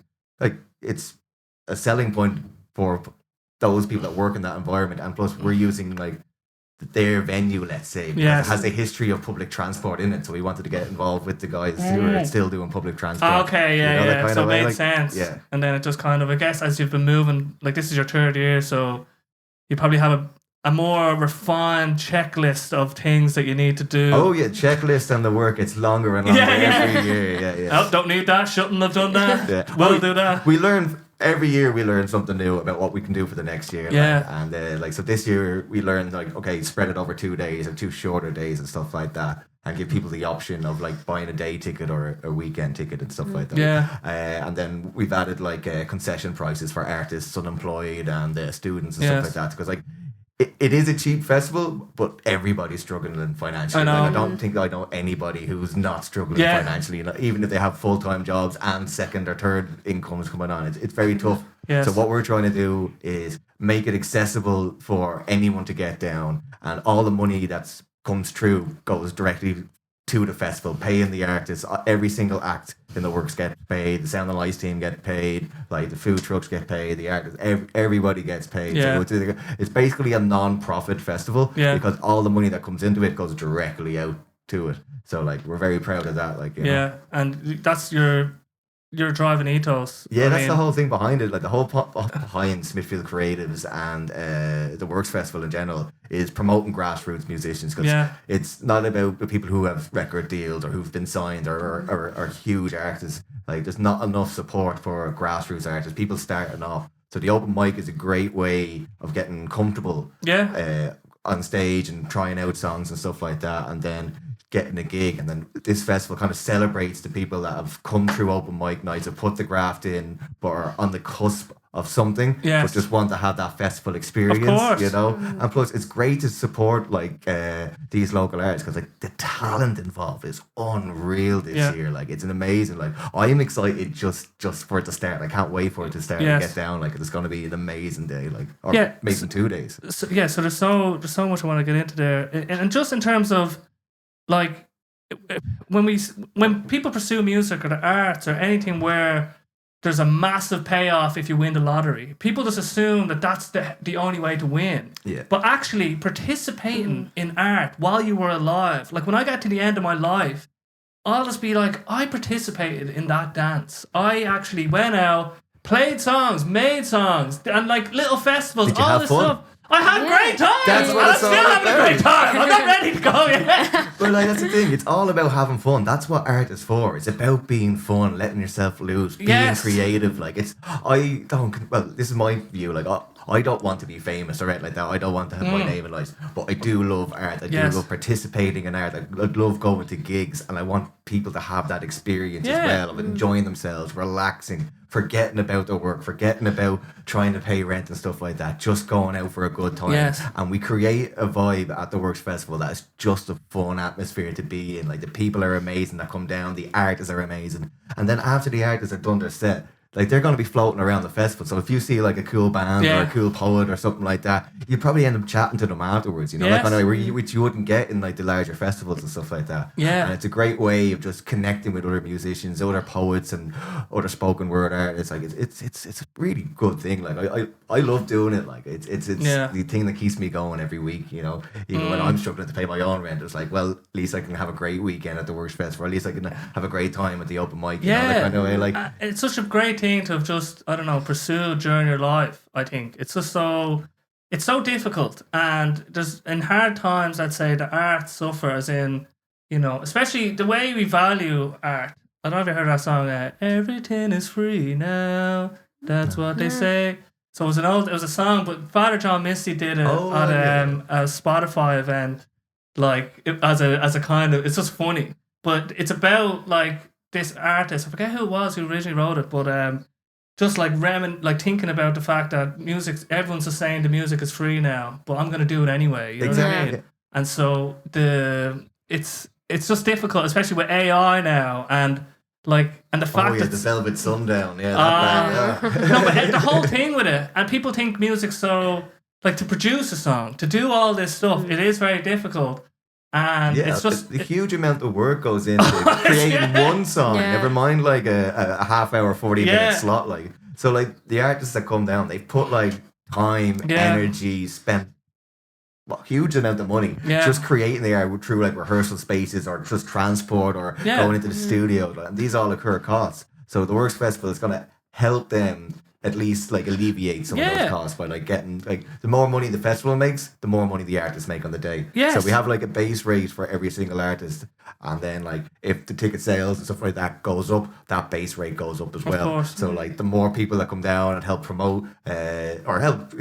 it's a selling point for those people that work in that environment. And plus we're using like their venue, let's say, because Yes. it has a history of public transport in it. So we wanted to get involved with the guys who are still doing public transport. Okay, yeah, You know, that yeah. kind So of it way, made like, sense. Yeah. And then it just kind of, I guess, as you've been moving, like this is your third year, so you probably have a more refined checklist of things that you need to do. Oh yeah, checklist and the work gets longer and longer every year. Yeah. Oh, don't need that. Shouldn't have done that. Yeah. Will do that. We learn every year. We learn something new about what we can do for the next year. Yeah. So this year we learned like, okay, spread it over 2 days or 2 shorter days and stuff like that, and give people the option of like buying a day ticket or a weekend ticket and stuff like that. Yeah. And then we've added like concession prices for artists, unemployed, and students and Yes. stuff like that, because like. It is a cheap festival, but everybody's struggling financially. I know. Like, I don't think I know anybody who's not struggling Yeah. financially, like, even if they have full-time jobs and second or third incomes coming on. It's very tough. Yes. So what we're trying to do is make it accessible for anyone to get down, and all the money that comes through goes directly to the festival, paying the artists. Every single act in the works get paid. The sound and lights team get paid. Like the food trucks get paid. The artists, everybody gets paid. Yeah. So it's basically a non-profit festival, Yeah. because all the money that comes into it goes directly out to it. So like we're very proud of that. Like, you know. Yeah, and that's your driving ethos. Yeah, I that's mean, the whole thing behind it. Like the whole behind Smithfield Creatives and the Works Festival in general is promoting grassroots musicians, because Yeah. it's not about the people who have record deals or who've been signed or are huge artists. Like there's not enough support for grassroots artists, people starting off. So the open mic is a great way of getting comfortable on stage and trying out songs and stuff like that, and then getting a gig. And then this festival kind of celebrates the people that have come through open mic nights, have put the graft in, but are on the cusp of something, Yes. but just want to have that festival experience, course. you know. And plus it's great to support like these local artists, because like the talent involved is unreal this Yeah. year. Like it's an amazing, like I am excited just for it to start. I can't wait for it to start Yes. and get down. Like it's going to be an amazing day, like, or Yeah. amazing 2 days. So, yeah, so there's so much I want to get into there, and just in terms of like when people pursue music or the arts or anything where there's a massive payoff if you win the lottery, people just assume that that's the only way to win. Yeah. But actually participating in art while you were alive, like when I get to the end of my life, I'll just be like, I participated in that dance. I actually went out, played songs, made songs, and like little festivals, Did you all have this fun? stuff. I had great time. That's what and it's I'm all still having a about. great time. I'm not ready to go yet. But like that's the thing, it's all about having fun. That's what art is for. It's about being fun, letting yourself loose, being Yes. creative. Like this is my view. Like I don't want to be famous or anything like that. I don't want to have my name in lights. But I do love art. I Yes. do love participating in art. I love going to gigs, and I want people to have that experience Yeah. as well of enjoying themselves, relaxing, forgetting about their work, forgetting about trying to pay rent and stuff like that, just going out for a good time. Yes. And we create a vibe at the Works Festival that is just a fun atmosphere to be in. Like the people are amazing that come down, the artists are amazing. And then after the artists are done their set, like they're going to be floating around the festival. So if you see like a cool band Yeah. or a cool poet or something like that, you probably end up chatting to them afterwards, you know, Yes. like on a way which you wouldn't get in like the larger festivals and stuff like that. Yeah. And it's a great way of just connecting with other musicians, other poets and other spoken word artists. Like it's a really good thing. Like I love doing it. Like it's Yeah. the thing that keeps me going every week, you know. Even when I'm struggling to pay my own rent, it's like, well, at least I can have a great weekend at the Works Festival, or at least I can have a great time at the open mic, you know, that kind of way. Like It's such a great thing to have just, I don't know, pursued during your life. I think it's just it's so difficult, and there's in hard times, I'd say the art suffers in, you know, especially the way we value art. I don't know if you heard that song, everything is free now, that's what they say. So it was a song, but Father John Misty did it at a Spotify event, like as a kind of, it's just funny, but it's about like this artist, I forget who it was who originally wrote it, but just like thinking about the fact that everyone's just saying the music is free now, but I'm gonna do it anyway. You know what I Exactly. mean? And so it's just difficult, especially with AI now, and the fact that the Velvet Sundown, yeah, that band, yeah. no, but the whole thing with it, and people think music's so, like, to produce a song, to do all this stuff, it is very difficult. And Yeah, it's just the huge amount of work goes into creating one song. Yeah. Never mind like a half hour, 40 Yeah. minute slot. Like so, like the artists that come down, they put like time, Yeah. energy, spent huge amount of money Yeah. just creating the art through like rehearsal spaces or just transport or going into the studio. And these all occur costs. So the Works Festival is going to help them at least like alleviate some of those costs by like getting like the more money the festival makes, the more money the artists make on the day. Yes. So we have like a base rate for every single artist, and then like if the ticket sales and stuff like that goes up, that base rate goes up as well. course. So like the more people that come down and help promote or help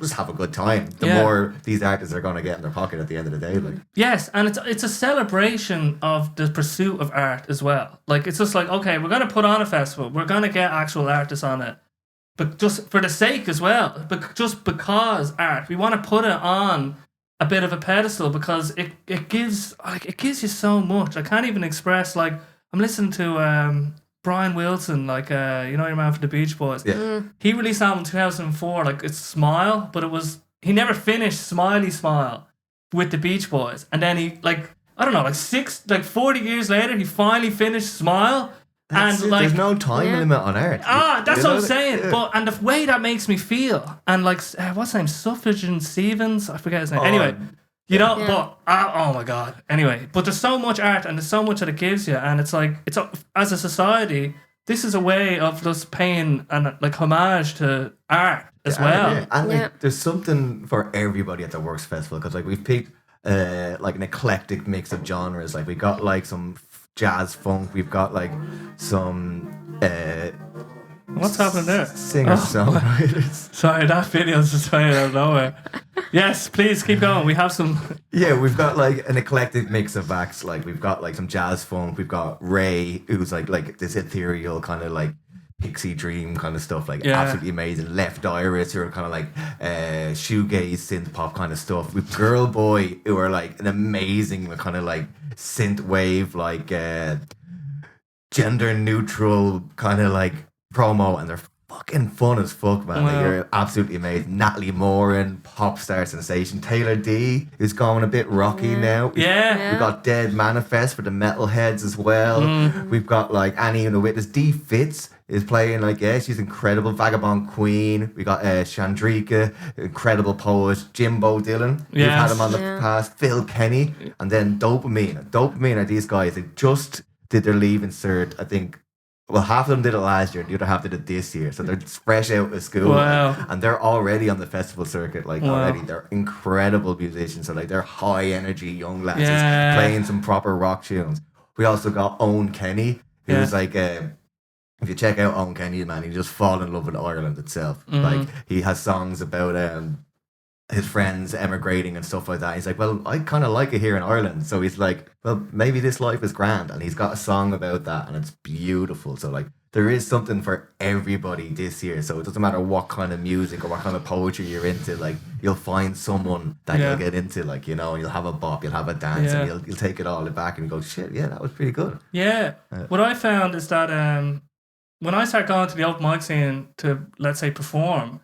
just have a good time, the more these artists are going to get in their pocket at the end of the day. Like Yes, and it's a celebration of the pursuit of art as well. Like it's just like, okay, we're gonna put on a festival, we're gonna get actual artists on it, but just for the sake as well, but just because art, we want to put it on a bit of a pedestal because it gives you so much. I can't even express. Like I'm listening to Brian Wilson, like you know your man for the Beach Boys. yeah, He released an album in 2004, like it's Smile, but he never finished Smiley Smile with the Beach Boys, and then he like I don't know, like 40 years later, he finally finished Smile. that's And it. like There's no time limit on art. that's You what know I'm that? saying. Yeah. But and the way that makes me feel, and like what's his name, Suffragan Stevens, I forget his name. Anyway, you know, but oh my god. Anyway, but there's so much art and there's so much that it gives you, and it's like as a society, this is a way of just paying and like homage to art as well. Yeah. And like, Yeah. there's something for everybody at the Works Festival because like we've picked like an eclectic mix of genres. Like we got like some jazz funk. We've got like some What's happening there? singer songwriters. Sorry, that video's just playing out of nowhere. Yes, please keep going. We have some. Yeah, we've got like an eclectic mix of acts. Like we've got like some jazz funk. We've got Ray, who's like this ethereal kind of like pixie dream kind of stuff. Like Yeah. absolutely amazing. Left Iris, who are kind of like shoegaze synth pop kind of stuff. With Girl Boy, who are like an amazing kind of like synth wave, like gender neutral kind of like promo, and they're fucking fun as fuck, man. Like, Wow. you're absolutely amazing. Natalie Moran, pop star sensation. Taylor D is going a bit rocky now. Yeah. We got Dead Manifest for the metalheads as well. We've got like Annie and the Witness. D Fitz is playing like, yeah, she's incredible. Vagabond Queen. We got Chandrika, incredible poet. Jimbo Dillon. We've had Yes. him on the Yeah. past. Phil Kenny. And then Dopamine. Dopamine are these guys that just did their leave insert, I think. Well, half of them did it last year, and the other half did it this year. So they're fresh out of school, Wow. and they're already on the festival circuit. Like Wow. already, they're incredible musicians. So like they're high energy young lads Yeah. playing some proper rock tunes. We also got Owen Kenny, who's like if you check out Owen Kenny, man, you just fall in love with Ireland itself. Like he has songs about his friends emigrating and stuff like that. He's like, well, I kind of like it here in Ireland. So he's like, well, maybe this life is grand. And he's got a song about that, and it's beautiful. So like, there is something for everybody this year. So it doesn't matter what kind of music or what kind of poetry you're into. Like, you'll find someone that Yeah. you'll get into. Like, you know, you'll have a bop, you'll have a dance, Yeah. and you'll take it all back and go, shit, yeah, that was pretty good. Yeah. What I found is that when I started going to the open mic scene to, let's say, perform,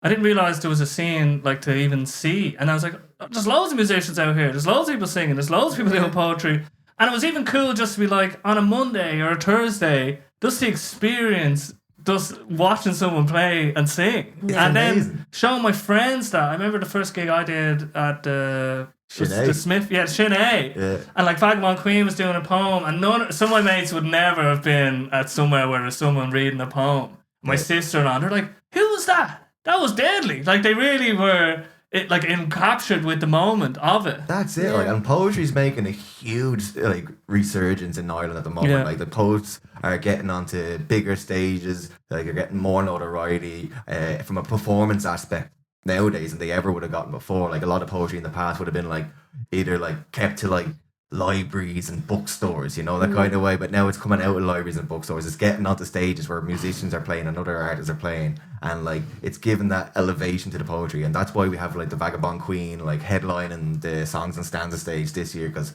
I didn't realize there was a scene like to even see. And I was like, there's loads of musicians out here. There's loads of people singing. There's loads of people doing poetry. And it was even cool just to be like on a Monday or a Thursday, just the experience, just watching someone play and sing. It's and amazing. then showing my friends that. I remember the first gig I did at the Sinead. Smith, Sinead. Yeah. And like Vagabond Queen was doing a poem, and some of my mates would never have been at somewhere where there's someone reading a poem. My sister-in-law, they're like, who was that? That was deadly. Like they really were captured with the moment of it. That's it. Like, and poetry's making a huge like resurgence in Ireland at the moment. Yeah. Like the poets are getting onto bigger stages. Like you're getting more notoriety from a performance aspect nowadays than they ever would have gotten before. Like a lot of poetry in the past would have been like either like kept to like libraries and bookstores, you know, that kind of way. But now it's coming out of libraries and bookstores. It's getting onto stages where musicians are playing and other artists are playing, and like it's given that elevation to the poetry. And that's why we have like the Vagabond Queen like headlining the Songs and Stanza stage this year, because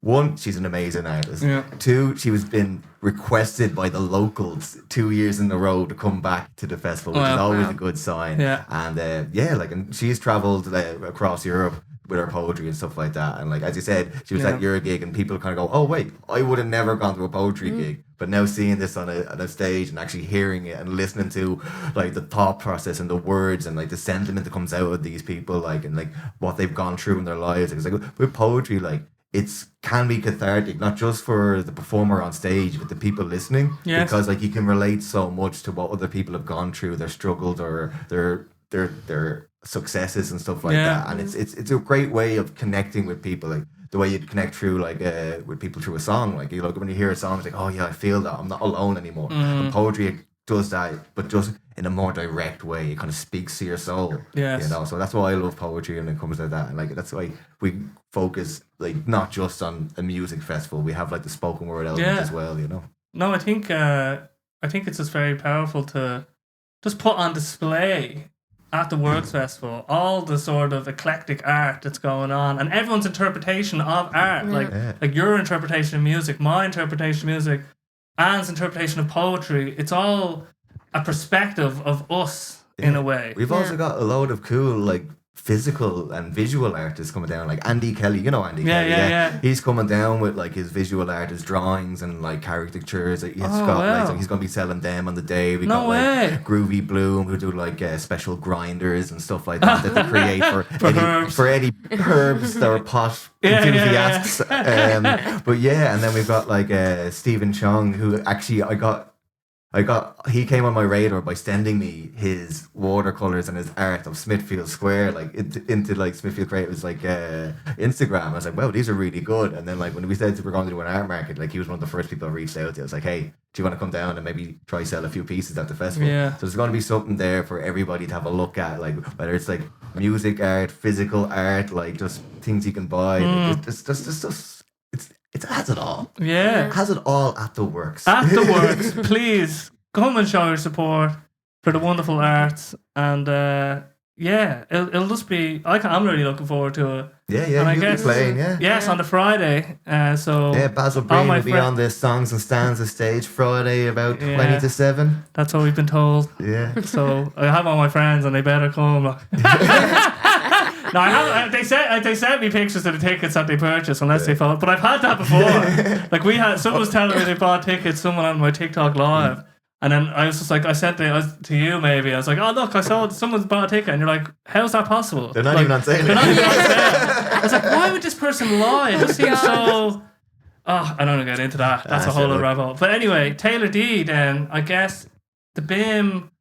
one, she's an amazing artist. Yeah. Two, she was been requested by the locals 2 years in a row to come back to the festival, which is Wow. always a good sign. Yeah. And and she's travelled across Europe with her poetry and stuff like that. And like as you said, she was at your gig, and people kind of go, "Oh wait, I would have never gone to a poetry gig." But now seeing this on a stage and actually hearing it and listening to like the thought process and the words and like the sentiment that comes out of these people, like, and like what they've gone through in their lives. It's like with poetry, like it's can be cathartic, not just for the performer on stage, but the people listening. Yes. Because like you can relate so much to what other people have gone through, their struggles or their successes and stuff like Yeah. that. And it's a great way of connecting with people, like the way you'd connect through like with people through a song. Like you look when you hear a song, it's like, oh yeah, I feel that I'm not alone anymore. And poetry does that, but just in a more direct way. It kind of speaks to your soul. Yes. You know, so that's why I love poetry when it comes to that. And like that's why we focus like not just on a music festival. We have like the spoken word element as well, you know. No, I think it's just very powerful to just put on display at the Works Festival all the sort of eclectic art that's going on and everyone's interpretation of art. Like your interpretation of music, my interpretation of music, Anne's interpretation of poetry. It's all a perspective of us in a way. We've also got a load of cool like physical and visual artists coming down, like Andy Kelly, you know Andy Kelly. Yeah. He's coming down with like his visual art, his drawings and like caricatures. He's got like, so he's gonna be selling them on the day. We got like Groovy Bloom who do like special grinders and stuff like that they create for any herbs that are posh enthusiasts. But yeah, and then we've got like Stephen Chung, who actually he came on my radar by sending me his watercolors and his art of Smithfield Square, like into like Smithfield Creatives like Instagram. I was like, wow, these are really good. And then like when we said we're going to do an art market, like he was one of the first people I reached out to. I was like, hey, do you want to come down and maybe try sell a few pieces at the festival? Yeah. So there's going to be something there for everybody to have a look at, like whether it's like music art, physical art, like just things you can buy. Like, it has it all. Yeah. It has it all at the Works. At the Works, please come and show your support for the wonderful arts. And it'll just be. I'm really looking forward to it. Yeah, And I you'll guess, be playing, Yes, on the Friday. So Basil Breen will be on the Songs and Stanzas stage Friday about 20 to 7. That's what we've been told. Yeah. So I have all my friends and they better come. No, I have. They sent me pictures of the tickets that they purchased, unless they follow. But I've had that before. Like someone was telling me they bought tickets. Someone on my TikTok live, and then I was just like, I sent it to you maybe. I was like, oh look, I saw someone's bought a ticket, and you're like, how's that possible? They're not even on sale. They're not even on sale. I was like, why would this person lie? It just seems so. Oh, I don't want to get into that. That's a whole other rabbit hole. But anyway, Taylor D. Then I guess the BIM.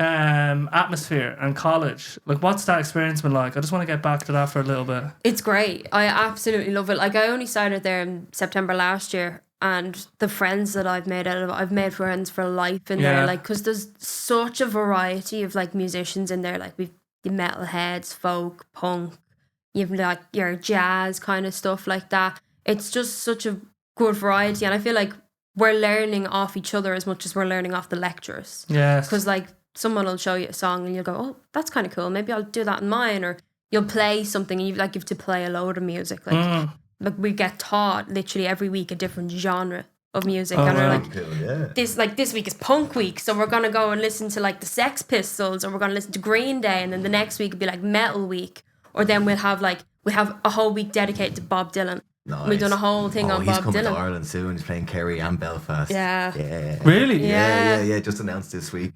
Atmosphere and college, like what's that experience been like? I just want to get back to that for a little bit. It's great. I absolutely love it. Like I only started there in September last year, and the friends that I've made out of it, I've made friends for life in there. Like because there's such a variety of like musicians in there. Like we've the metalheads, folk, punk, even like your jazz kind of stuff like that. It's just such a good variety, and I feel like we're learning off each other as much as we're learning off the lecturers. Yes, because like someone will show you a song and you'll go, oh, that's kind of cool. Maybe I'll do that in mine. Or you'll play something and you have to play a load of music. Like we get taught literally every week a different genre of music. And we're like, cool, this week is punk week. So we're going to go and listen to like the Sex Pistols, or we're going to listen to Green Day. And then the next week will be like metal week. Or then we have a whole week dedicated to Bob Dylan. Nice. We've done a whole thing on Bob Dylan. He's coming to Ireland soon. He's playing Kerry and Belfast. Yeah. Really? Yeah. Just announced this week.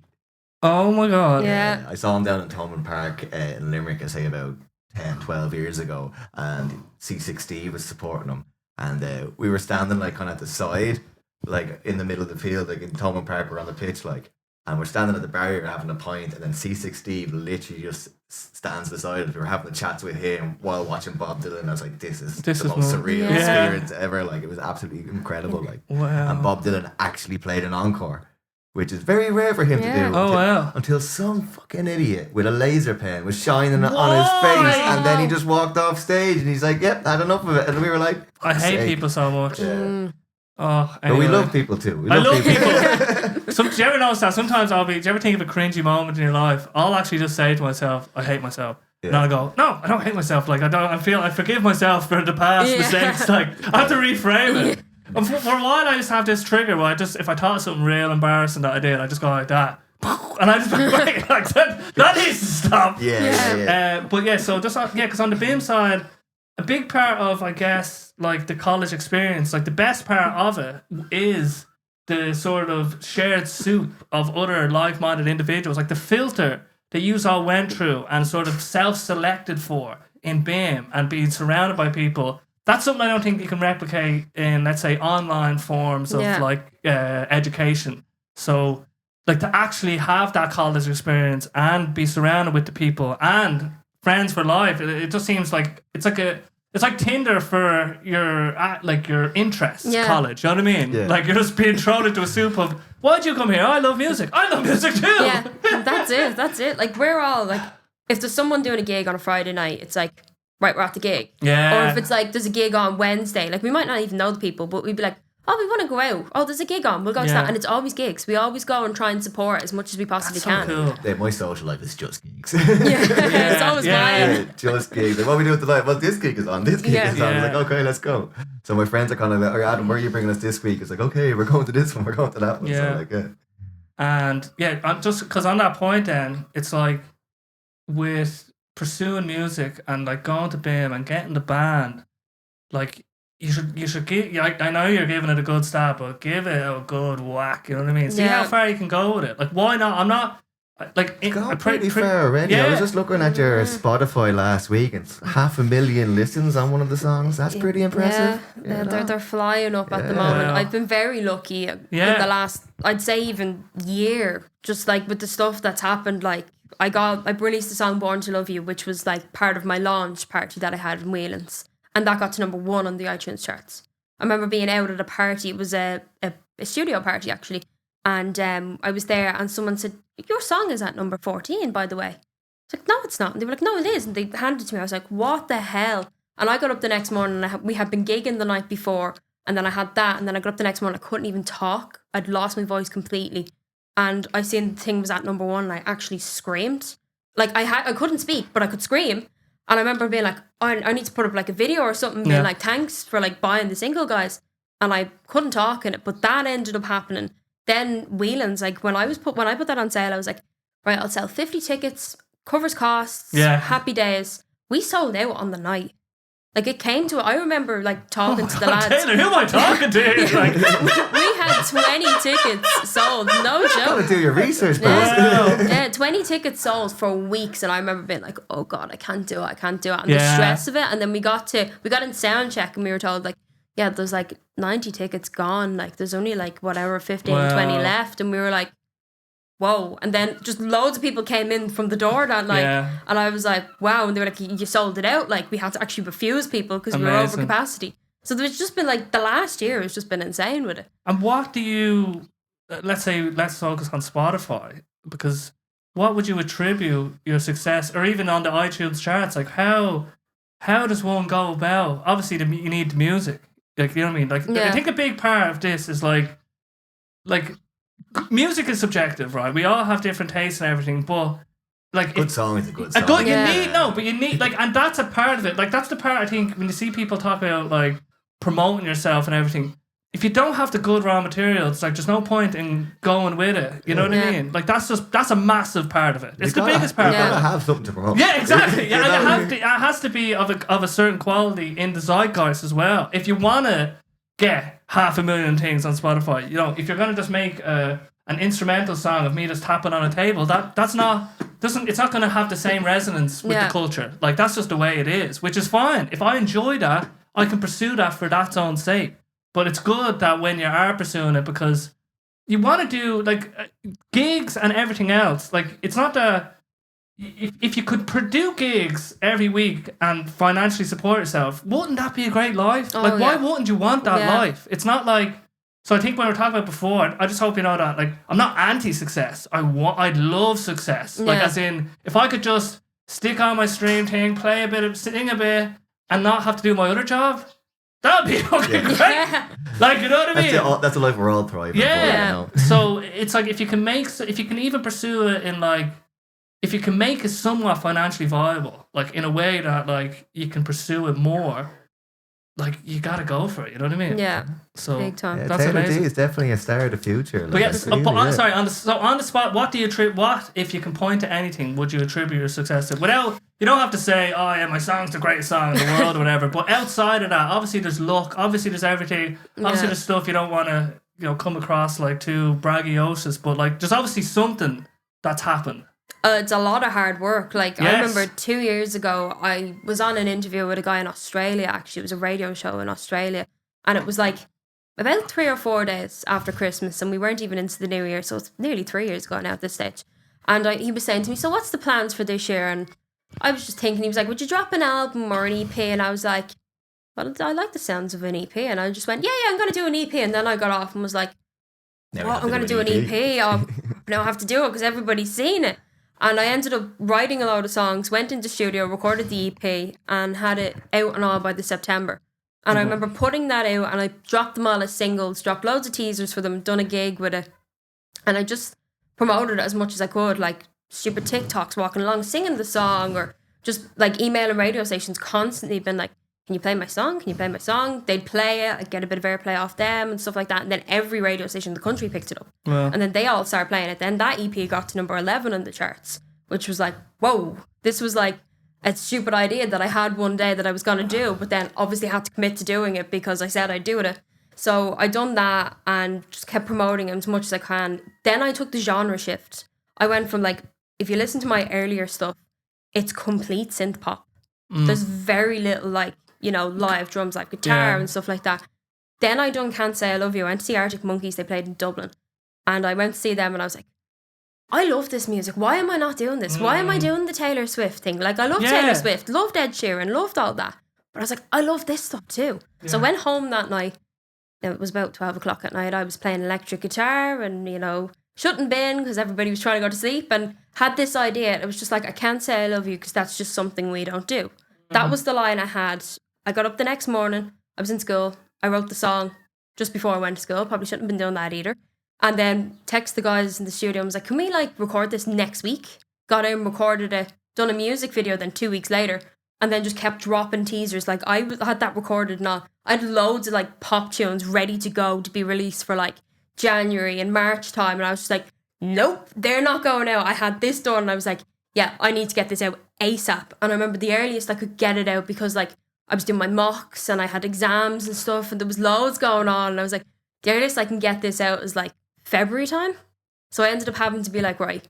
Oh my god. Yeah. I saw him down in Thomond Park in Limerick, I say about 10, 12 years ago, and C6 Steve was supporting him, and we were standing like kind of at the side, like in the middle of the field, like in Thomond Park, we're on the pitch, like, and we're standing at the barrier having a pint, and then C6 Steve literally just stands beside us. We were having chats with him while watching Bob Dylan. I was like, this is the most surreal experience ever. Like, it was absolutely incredible. Like, wow. And Bob Dylan actually played an encore, which is very rare for him to do. Oh, wow. Until some fucking idiot with a laser pen was shining it on his face, and then he just walked off stage and he's like, yep, had enough of it. And we were like, I hate people so much. Yeah. Oh, anyway. But we love people too. I love people. Do you ever notice that? Sometimes do you ever think of a cringy moment in your life? I'll actually just say to myself, I hate myself. Yeah. And I'll go, no, I don't hate myself. Like, I forgive myself for the past mistakes. Like, I have to reframe it. And for a while, I just have this trigger where if I thought of something real embarrassing that I did, I just go like that. And I just like that needs to stop. But yeah, so just because on the BIM side, a big part of, I guess, like the college experience, like the best part of it is the sort of shared soup of other like-minded individuals, like the filter that you all went through and sort of self-selected for in BIM and being surrounded by people, that's something I don't think you can replicate in, let's say, online forms of education. So, like, to actually have that college experience and be surrounded with the people and friends for life, it just seems like it's like Tinder for your interests, college. You know what I mean? Yeah. Like, you're just being thrown into a soup of, why'd you come here? I love music. I love music too. Yeah, that's it. Like, we're all like, if there's someone doing a gig on a Friday night, it's like, right, we're at the gig. Yeah. Or if it's like, there's a gig on Wednesday, like, we might not even know the people, but we'd be like, oh, we want to go out. Oh, there's a gig on. We'll go to that. And it's always gigs. We always go and try and support as much as we possibly can. Cool. Yeah, my social life is just gigs. It's always mine. Yeah, just gigs. Like, what we do tonight? Well, this gig is on. This gig is on. It's like, okay, let's go. So my friends are kind of like, oh, Adam, where are you bringing us this week? It's like, okay, we're going to this one. We're going to that one. Yeah. So, like, And I'm just because on that point, then it's like with pursuing music and like going to BIM and getting the band, like you should give. I know you're giving it a good start, but give it a good whack. You know what I mean? See how far you can go with it. Like, why not? I'm not. Like, got pretty fair already. I was just looking at your Spotify last week. It's 500,000 listens on one of the songs. That's pretty impressive. Yeah, they're flying up at the moment. I've been very lucky in the last, I'd say, even year. Just like with the stuff that's happened, like I released the song "Born to Love You," which was like part of my launch party that I had in Whelan's, and that got to #1 on the iTunes charts. I remember being out at a party. It was a studio party actually, and I was there, and someone said, "Your song is at number 14, by the way." It's like, "No, it's not." And they were like, "No, it is." And they handed it to me. I was like, "What the hell?" And I got up the next morning, and we had been gigging the night before, and then I had that, and then I got up the next morning, I couldn't even talk. I'd lost my voice completely. And I seen the thing was at #1, and I actually screamed. Like, I couldn't speak, but I could scream. And I remember being like, I need to put up like a video or something, being like, "Thanks for like buying the single, guys." And I couldn't talk in it, but that ended up happening. Then Whelan's, like, when I put that on sale, I was like, right, I'll sell 50 tickets, covers costs, happy days. We sold out on the night. Like, it came to it. I remember like talking to the lads. Taylor, who am I talking to? Like, we had 20 tickets sold. No joke. Gotta do your research, boss. Yeah, 20 tickets sold for weeks, and I remember being like, "Oh God, I can't do it, and the stress of it." And then we got in sound check, and we were told like, "Yeah, there's like 90 tickets gone. Like, there's only like whatever 15, 20 left," and we were like, "Whoa!" And then just loads of people came in from the door that night, and I was like, "Wow!" And they were like, "You sold it out." Like, we had to actually refuse people because we were over capacity. So there's just been like the last year has just been insane with it. And what do you? Let's focus on Spotify, because what would you attribute your success, or even on the iTunes charts? Like, how does one go about? Obviously, you need the music. Like, you know what I mean? Like, I think a big part of this is like music is subjective, right? We all have different tastes and everything, but like, good song is a good song. You need like, and that's a part of it. Like, that's the part I think when you see people talk about like promoting yourself and everything. If you don't have the good raw materials, it's like there's no point in going with it. You know what I mean? Like, that's a massive part of it. It's the biggest part. You gotta have something to promote. Yeah, exactly. Yeah, and it has to be of a certain quality in the zeitgeist as well. If you wanna get 500,000 things on Spotify, you know, if you're gonna just make an instrumental song of me just tapping on a table, it's not gonna have the same resonance with the culture. Like, that's just the way it is, which is fine. If I enjoy that, I can pursue that for that's own sake. But it's good that when you are pursuing it, because you want to do like gigs and everything else. Like, it's not if you could produce gigs every week and financially support yourself, wouldn't that be a great life? Why wouldn't you want that life? It's not like. So I think when we were talking about before, I just hope you know that, like, I'm not anti-success. I'd love success. Like, as in, if I could just stick on my stream thing, play a bit, sing a bit, and not have to do my other job, that'd be fucking great. Like, you know what I mean? That's a life we're all thriving for, you know? So it's like, if you can even pursue it in like, if you can make it somewhat financially viable, like in a way that like you can pursue it more, like, you gotta go for it. You know what I mean? Yeah. So big time. that's Taylor amazing. D is definitely a star of the future. But sorry, on the spot, what if you can point to anything, would you attribute your success to? Without, you don't have to say, "Oh yeah, my song's the greatest song in the world," or whatever. But outside of that, obviously there's luck, obviously there's everything, obviously there's stuff you don't want to come across like too braggadocious, but like there's obviously something that's happened. It's a lot of hard work. Like, I Yes. remember 2 years ago, I was on an interview with a guy in Australia, actually. It was a radio show in Australia. And it was like about 3 or 4 days after Christmas, and we weren't even into the new year. So it's nearly 3 years ago now at this stage. And he was saying to me, so what's the plans for this year? And I was just thinking, he was like, would you drop an album or an EP? And I was like, well, I like the sounds of an EP. And I just went, yeah, I'm going to do an EP. And then I got off and was like, what, I'm going to do an EP? Oh, now I have to do it because everybody's seen it. And I ended up writing a load of songs, went into studio, recorded the EP, and had it out and all by the September. And I remember putting that out, and I dropped them all as singles, dropped loads of teasers for them, done a gig with it. And I just promoted it as much as I could, like stupid TikToks, walking along, singing the song, or just like emailing radio stations, constantly been like, can you play my song? Can you play my song? They'd play it, I'd get a bit of airplay off them and stuff like that. And then every radio station in the country picked it up. Wow. And then they all started playing it. Then that EP got to number 11 on the charts, which was like, whoa, this was like a stupid idea that I had one day that I was going to do, but then obviously had to commit to doing it because I said I'd do it. So I done that and just kept promoting it as much as I can. Then I took the genre shift. I went from like, if you listen to my earlier stuff, it's complete synth pop. There's very little like, live drums, like guitar and stuff like that. Then I done Can't Say I Love You. I went to see Arctic Monkeys. They played in Dublin. And I went to see them and I was like, I love this music. Why am I not doing this? Why am I doing the Taylor Swift thing? Like, I love Taylor Swift, loved Ed Sheeran, loved all that. But I was like, I love this stuff too. Yeah. So I went home that night. It was about 12 o'clock at night. I was playing electric guitar and, shouldn't been because everybody was trying to go to sleep, and had this idea. It was just like, I can't say I love you because that's just something we don't do. That was the line I had. I got up the next morning. I was in school. I wrote the song just before I went to school. Probably shouldn't have been doing that either. And then text the guys in the studio. I was like, can we record this next week? Got in, recorded it, done a music video then 2 weeks later, and then just kept dropping teasers. Like, I had that recorded and all. I had loads of pop tunes ready to go to be released for January and March time. And I was just like, nope, they're not going out. I had this done and I was like, yeah, I need to get this out ASAP. And I remember the earliest I could get it out because I was doing my mocks and I had exams and stuff and there was loads going on. And I was like, the earliest I can get this out is February time. So I ended up having to be like, right,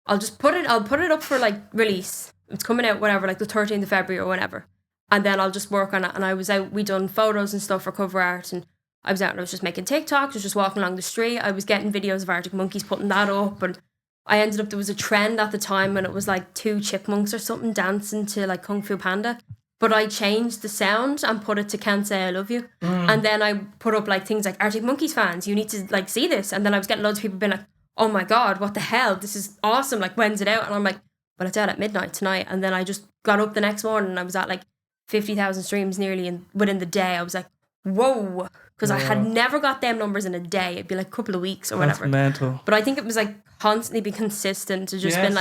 I'll put it up for release. It's coming out whatever, the 13th of February or whatever. And then I'll just work on it. And I was out, we done photos and stuff for cover art, and I was out and I was just making TikToks, I was just walking along the street. I was getting videos of Arctic Monkeys, putting that up, and I ended up, there was a trend at the time and it was 2 chipmunks or something dancing to Kung Fu Panda. But I changed the sound and put it to Can't Say I Love You. And then I put up things like Arctic Monkeys fans, you need to see this. And then I was getting loads of people being like, oh my God, what the hell? This is awesome. When's it out? And I'm like, well, it's out at midnight tonight. And then I just got up the next morning and I was at 50,000 streams nearly. And within the day, I was like, whoa. Because I had never got them numbers in a day. It'd be a couple of weeks or whatever. That's mental. But I think it was constantly be consistent to just been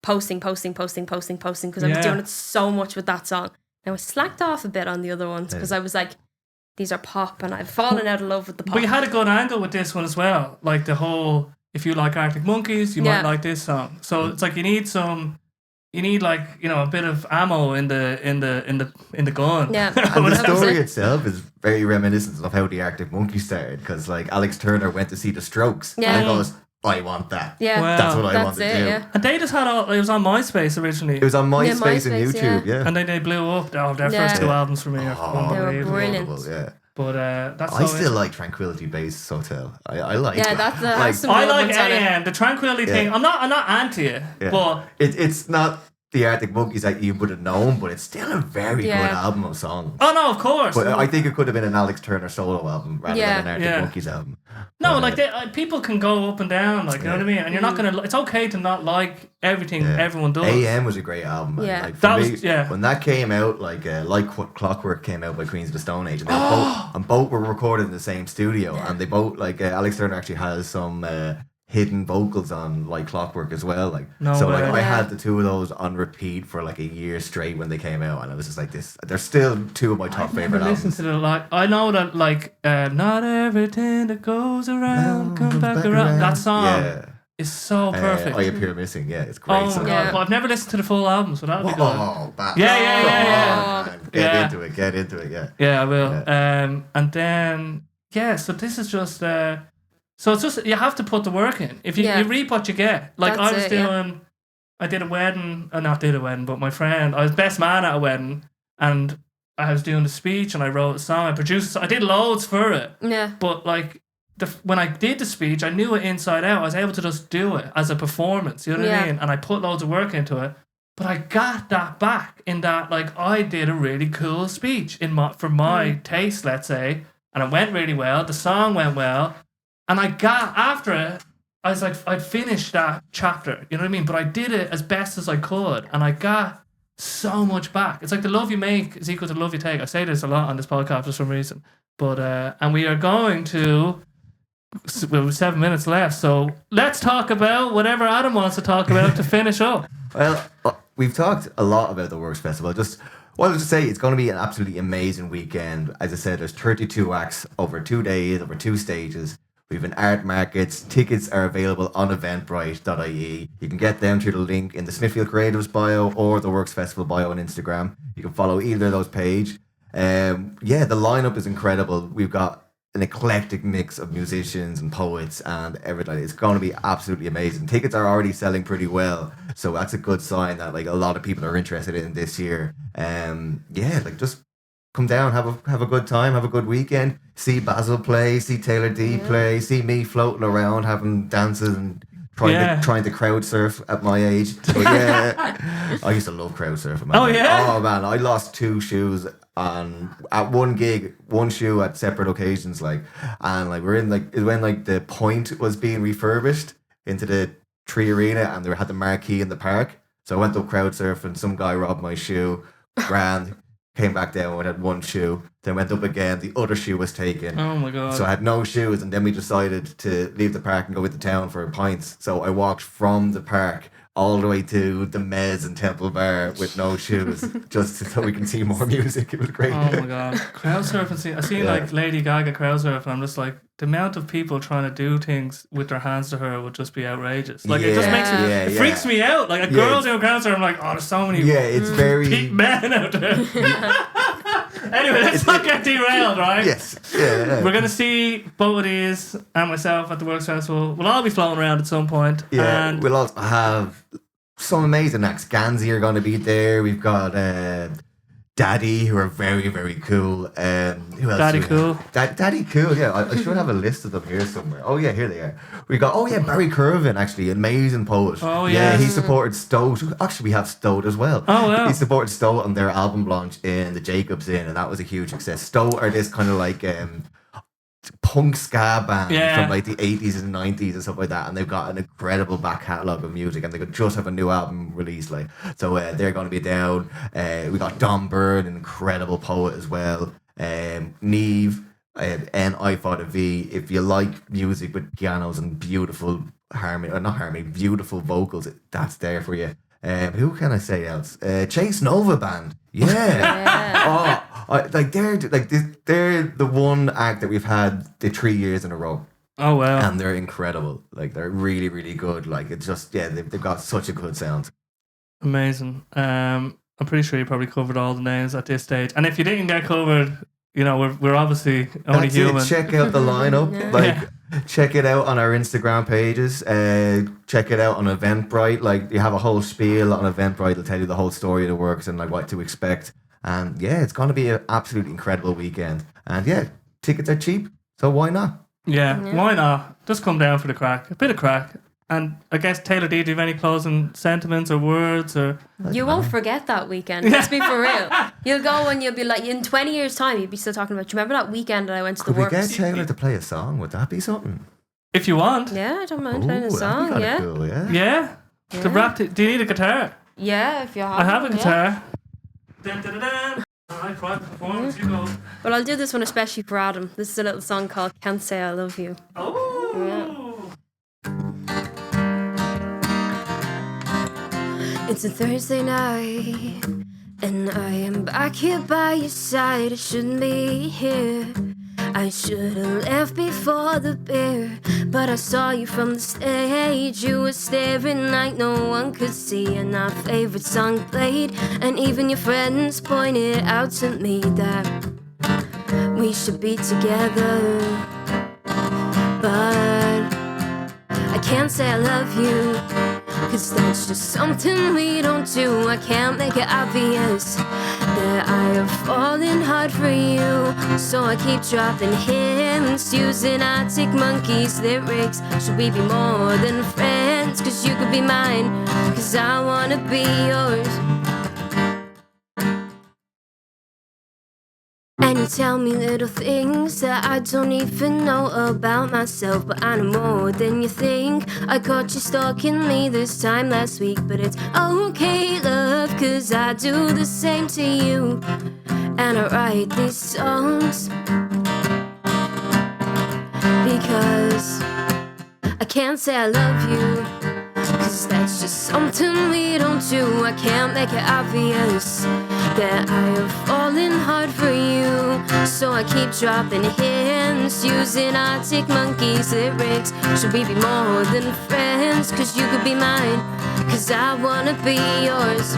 posting. Because I was doing it so much with that song. Now I slacked off a bit on the other ones because I was like, these are pop, and I've fallen out of love with the pop. But you had a good angle with this one as well. The whole, if you like Arctic Monkeys, you might like this song. So it's you need a bit of ammo in the gun. Yeah. And the story itself is very reminiscent of how the Arctic Monkeys started, because Alex Turner went to see the Strokes and goes, I want that. Yeah. Wow. That's what I want to do. Yeah. And they just had it was on MySpace originally. It was on MySpace and MySpace, YouTube, yeah. And then they blew up. Their first 2 albums for me are They were unbelievable. brilliant. Yeah. But that's I still like Tranquility Base Hotel. I like Yeah, that. that's some I good like ones on it. AM, the Tranquility thing. I'm not anti it, but It's not the Arctic Monkeys that you would have known, but it's still a very good album of songs. oh no, of course. But I think it could have been an Alex Turner solo album rather than an Arctic Monkeys album. No, But, people can go up and down, you know what I mean? And you're not going to... It's okay to not like everything everyone does. AM was a great album. Man. Yeah. When that came out, like Clockwork came out by Queens of the Stone Age, and they were both were recorded in the same studio, and they both, Alex Turner actually has some hidden vocals on Clockwork as well. I had the 2 of those on repeat for a year straight when they came out, and I was just like, this. They're still 2 of my top favorite albums. Listen to I know that not everything that goes around comes back around. That song is so perfect. I Appear Missing, it's great. Oh my God, but I've never listened to the full album, so that'll be good. Oh, Yeah. Get into it, yeah. Yeah, I will. And then so this is just So it's just, you have to put the work in. If you reap what you get. Like I did a wedding, not did a wedding, but my friend, I was best man at a wedding, and I was doing the speech, and I wrote a song, I produced, I did loads for it. Yeah. But like, when I did the speech, I knew it inside out. I was able to just do it as a performance, you know what I mean? And I put loads of work into it. But I got that back in that, like, I did a really cool speech for my taste, let's say, and it went really well. The song went well, and I got after it. I was like, I'd finished that chapter, you know what I mean? But I did it as best as I could, and I got so much back. It's like the love you make is equal to the love you take. I say this a lot on this podcast for some reason. But and we are going to, well, 7 minutes left, so let's talk about whatever Adam wants to talk about to finish up. Well, we've talked a lot about the Works Festival. Just wanted to say it's going to be an absolutely amazing weekend. As I said, there's 32 acts over 2 days, over 2 stages. We've an art markets. Tickets are available on eventbrite.ie. You can get them through the link in the Smithfield Creatives bio or the Works Festival bio on Instagram. You can follow either of those pages. The lineup is incredible. We've got an eclectic mix of musicians and poets and everything. It's going to be absolutely amazing. Tickets are already selling pretty well, so that's a good sign that like a lot of people are interested in this year. Just come down, have a good time, have a good weekend. See Basil play, see Taylor D play, see me floating around having dances and trying to crowd surf at my age. But I used to love crowd surfing, man. Oh man, I lost 2 shoes at one gig, 1 shoe at separate occasions, we're in when the point was being refurbished into the Tree Arena, and they had the marquee in the park. So I went up crowd surfing, some guy robbed my shoe, grand, came back down and had 1 shoe, then went up again, the other shoe was taken. Oh my god. So I had no shoes, and then we decided to leave the park and go into town for pints. So I walked from the park all the way to the Mez and Temple Bar with no shoes, just so we can see more music. It was great. Oh my god. Crowd surfing, I seen like Lady Gaga crowd surfing, I'm just like, the amount of people trying to do things with their hands to her would just be outrageous. Like it just makes it freaks me out. Like a girl doing crowd surfing, I'm like, oh, there's so many it's very men out there. Anyway, let's not get derailed, right? Yes. We're going to see both of these and myself at the Works Festival. We'll all be floating around at some point. Yeah, and we'll also have some amazing acts. Gansey are going to be there. We've got Daddy, who are very, very cool. Who else? Daddy Cool. Daddy Cool, yeah. I should have a list of them here somewhere. Oh, yeah, here they are. We got, Barry Curvin, actually, amazing poet. Oh, yeah. He supported Stoat. Actually, we have Stoat as well. Oh, wow. He supported Stoat on their album launch in the Jacobs Inn, and that was a huge success. Stoat are this kind of like punk ska band from like the 80s and 90s and stuff like that, and they've got an incredible back catalogue of music, and they could just have a new album released, so they're going to be down. We got Don Byrne, an incredible poet as well. Neve, N.I. for the V. If you like music with pianos and beautiful beautiful vocals, that's there for you. Who can I say else? Chase Nova Band. Yeah. They're the one act that we've had the 3 years in a row. Oh wow. And they're incredible. Like they're really, really good. Like it's just they've got such a good sound. Amazing. I'm pretty sure you probably covered all the names at this stage. And if you didn't get covered, we're obviously only human. Check out the lineup. Check it out on our Instagram pages. Check it out on Eventbrite. You have a whole spiel on Eventbrite. It'll tell you the whole story of the works and what to expect. And it's going to be an absolutely incredible weekend. And tickets are cheap, so why not? Yeah, why not? Just come down for the crack. A bit of crack. And I guess, Taylor D, do you have any closing sentiments or words? Or you won't forget that weekend. Let's be for real. You'll go and you'll be like, in 20 years' time, you'll be still talking about, do you remember that weekend that I went to the Works? Could we get Taylor to play a song? Would that be something? If you want. Yeah, I don't mind playing a song. That'd be cool, Yeah. To rap do you need a guitar? Yeah, if you have I have a guitar. Dun, dun, dun, dun. Alright, private performance, you go. Well, I'll do this one especially for Adam. This is a little song called Can't Say I Love You. Oh. Yeah. It's a Thursday night, and I am back here by your side. I shouldn't be here. I should have left before the beer, but I saw you from the stage. You were staring like no one could see, and our favorite song played, and even your friends pointed out to me that we should be together. But can't say I love you, 'cause that's just something we don't do. I can't make it obvious that I have fallen hard for you, so I keep dropping hints using Arctic Monkeys lyrics. Should we be more than friends? 'Cause you could be mine, 'cause I wanna be yours. And you tell me little things that I don't even know about myself, but I know more than you think. I caught you stalking me this time last week, but it's okay, love, 'cause I do the same to you. And I write these songs because I can't say I love you, 'cause that's just something we don't do. I can't make it obvious that I have fallen hard for you, so I keep dropping hints using Arctic Monkeys lyrics. Should we be more than friends? 'Cause you could be mine, 'cause I wanna be yours.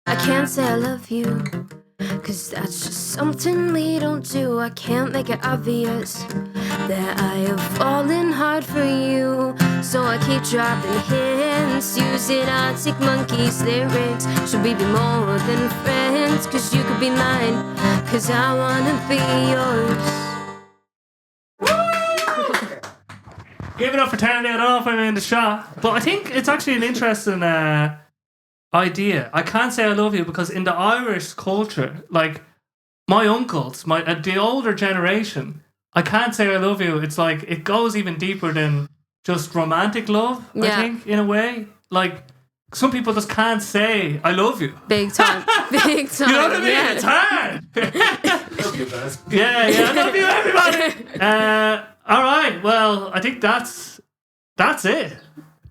I can't say I love you, 'cause that's just something we don't do. I can't make it obvious that I have fallen hard for you, so I keep dropping hints using Arctic Monkeys lyrics. Should we be more than friends? 'Cause you could be mine, 'cause I wanna be yours. Give it up for Tony. I don't know if I'm in the shot, but I think it's actually an interesting idea. I can't say I love you because in the Irish culture, like my uncles, the older generation, I can't say I love you. It's like it goes even deeper than just romantic love. I think in a way, like some people just can't say I love you. Big time, big time. You know what I mean? Yeah. It's hard. Love you, guys. Yeah, I love you, everybody. All right, well, I think that's it.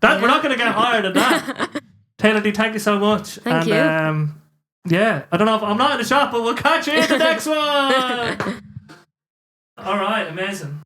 We're not going to get higher than that. Taylor D, thank you so much. Thank you. Yeah, I don't know if I'm not in the shop, but we'll catch you in the next one. All right, amazing.